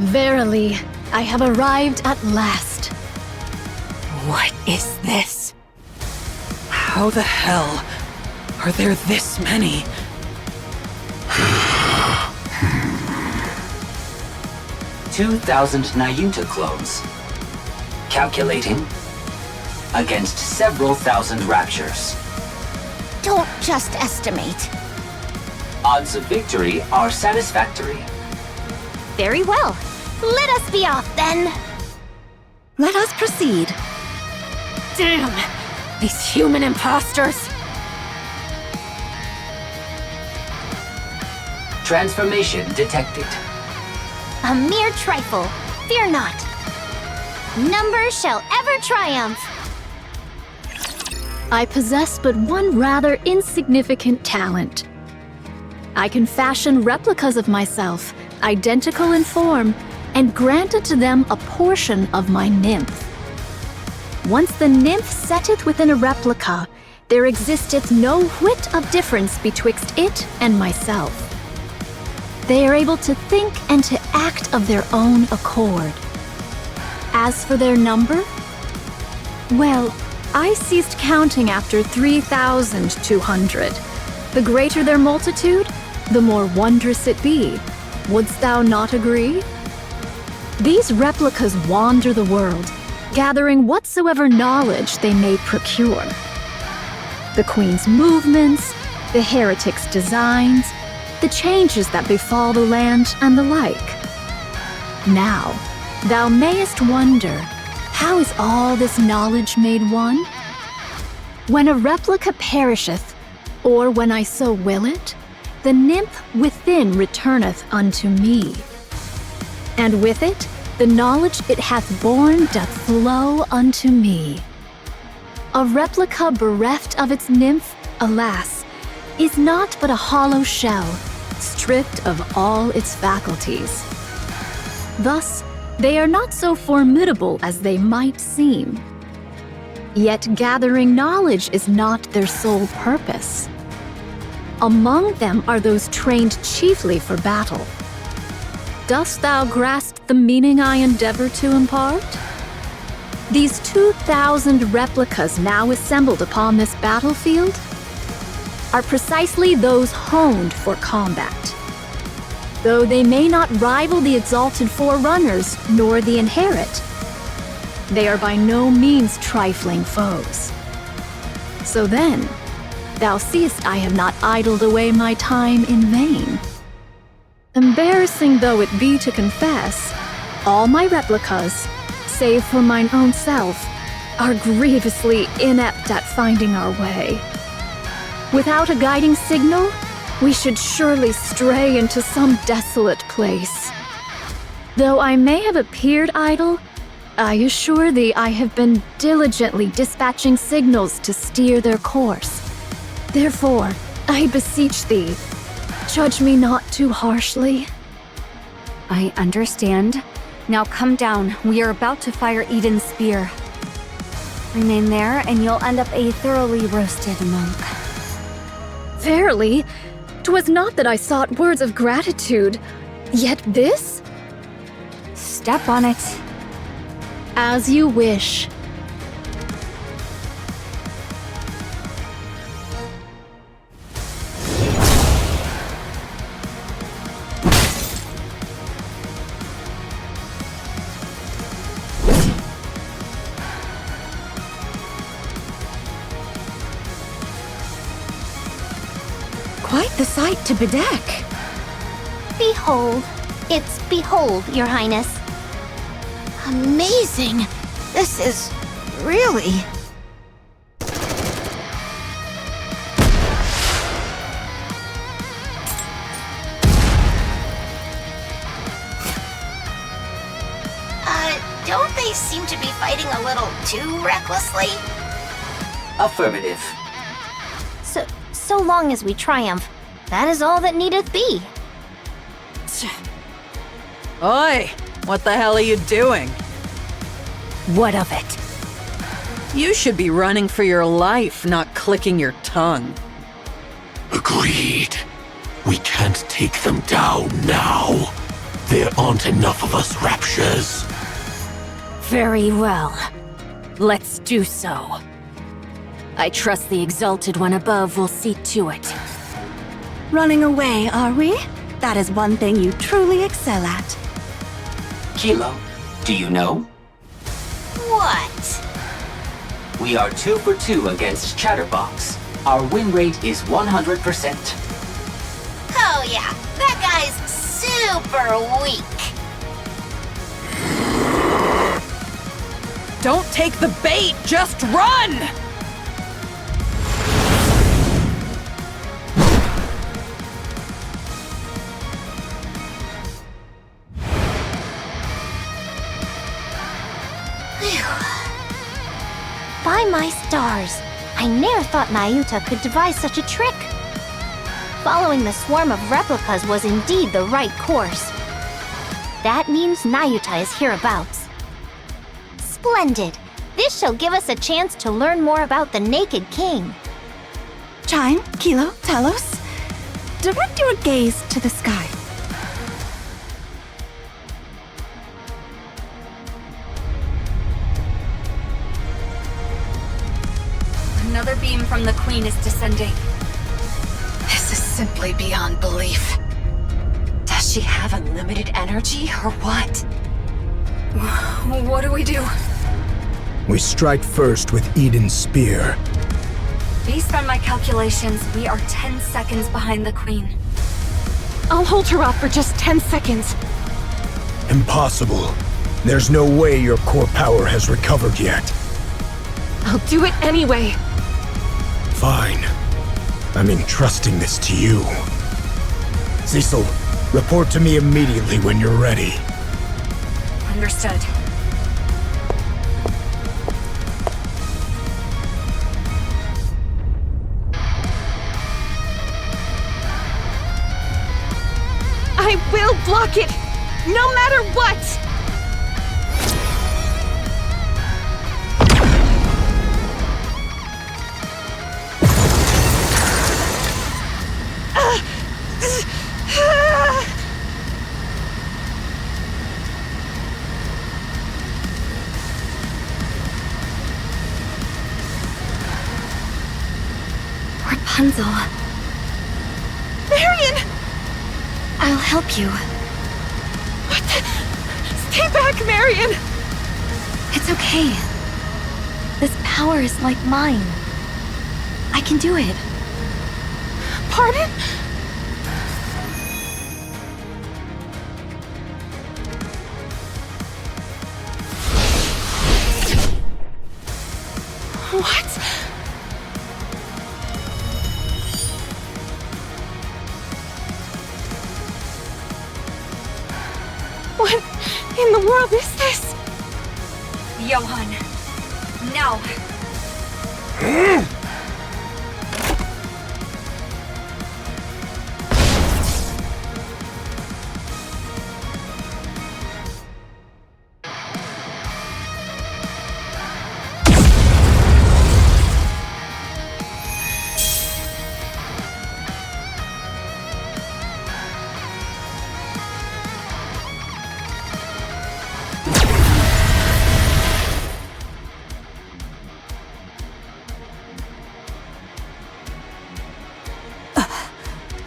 Verily, I have arrived at last. What is this? How the hell are there this many? 2,000 Nayunta clones. Calculating. Against several thousand raptures. Don't just estimate. Odds of victory are satisfactory. Very well. Let us be off then. Let us proceed. Damn! These human imposters! Transformation detected. A mere trifle. Fear not. Numbers shall ever triumph. I possess but one rather insignificant talent. I can fashion replicas of myself, identical in form, and granted to them a portion of my nymph. Once the nymph setteth within a replica, there existeth no whit of difference betwixt it and myself. They are able to think and to act of their own accord. As for their number, well, I ceased counting after 3,200. The greater their multitude, the more wondrous it be. Wouldst thou not agree? These replicas wander the world, gathering whatsoever knowledge they may procure. The Queen's movements, the heretic's designs, the changes that befall the land, and the like. Now, thou mayest wonder, how is all this knowledge made one? When a replica perisheth, or when I so will it, the nymph within returneth unto me. And with it, the knowledge it hath borne doth flow unto me. A replica bereft of its nymph, alas, is not but a hollow shell, stripped of all its faculties. Thus, they are not so formidable as they might seem. Yet gathering knowledge is not their sole purpose. Among them are those trained chiefly for battle. Dost thou grasp the meaning I endeavor to impart? These 2,000 replicas now assembled upon this battlefield are precisely those honed for combat. Though they may not rival the exalted Forerunners nor the Inherit, they are by no means trifling foes. So then, thou seest I have not idled away my time in vain. Embarrassing though it be to confess, all my replicas, save for mine own self, are grievously inept at finding our way. Without a guiding signal, we should surely stray into some desolate place. Though I may have appeared idle, I assure thee I have been diligently dispatching signals to steer their course. Therefore, I beseech thee, judge me not too harshly. I understand. Now come down. We are about to fire Eden's spear. Remain there, and you'll end up a thoroughly roasted monk. Verily, 'twas not that I sought words of gratitude, yet this? Step on it. As you wish. Quite the sight to bedeck. Behold. It's behold, Your Highness. Amazing. This is really... don't they seem to be fighting a little too recklessly? Affirmative. So long as we triumph, that is all that needeth be. Oi! What the hell are you doing? What of it? You should be running for your life, not clicking your tongue. Agreed. We can't take them down now. There aren't enough of us Raptures. Very well. Let's do so. I trust the Exalted One above will see to it. Running away, are we? That is one thing you truly excel at. Kilo, do you know? What? We are 2 for 2 against Chatterbox. Our win rate is 100%. Oh yeah, that guy's super weak. Don't take the bait, just run! By my stars, I ne'er thought Nayuta could devise such a trick. Following the swarm of replicas was indeed the right course. That means Nayuta is hereabouts. Splendid! This shall give us a chance to learn more about the Naked King. Chime, Kilo, Talos, direct your gaze to the sky. Another beam from the Queen is descending. This is simply beyond belief. Does she have unlimited energy or what? What do we do? We strike first with Eden's spear. Based on my calculations, we are 10 seconds behind the Queen. I'll hold her off for just 10 seconds. Impossible. There's no way your core power has recovered yet. I'll do it anyway. Fine. I'm entrusting this to you. Cecil, report to me immediately when you're ready. Understood. I will block it, no matter what! Rapunzel. Marion! I'll help you. What the? Stay back, Marion! It's okay. This power is like mine. I can do it. Pardon? What? What in the world is this? Johan. Now.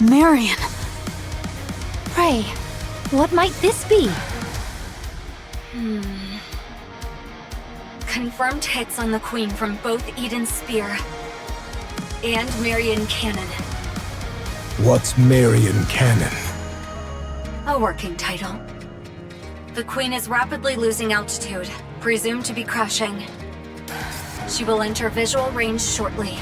Marion. Pray, what might this be? Confirmed hits on the Queen from both Eden's spear and Marion Cannon. What's Marion Cannon? A working title. The Queen is rapidly losing altitude, presumed to be crashing. She will enter visual range shortly.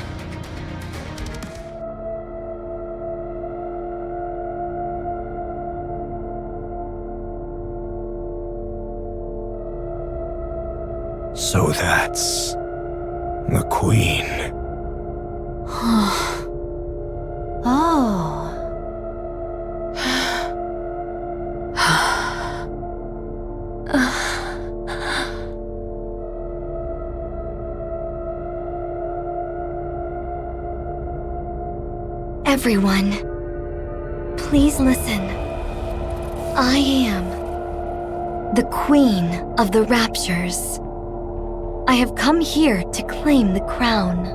So that's the Queen. Everyone, please listen. I am the Queen of the Raptures. I have come here to claim the crown.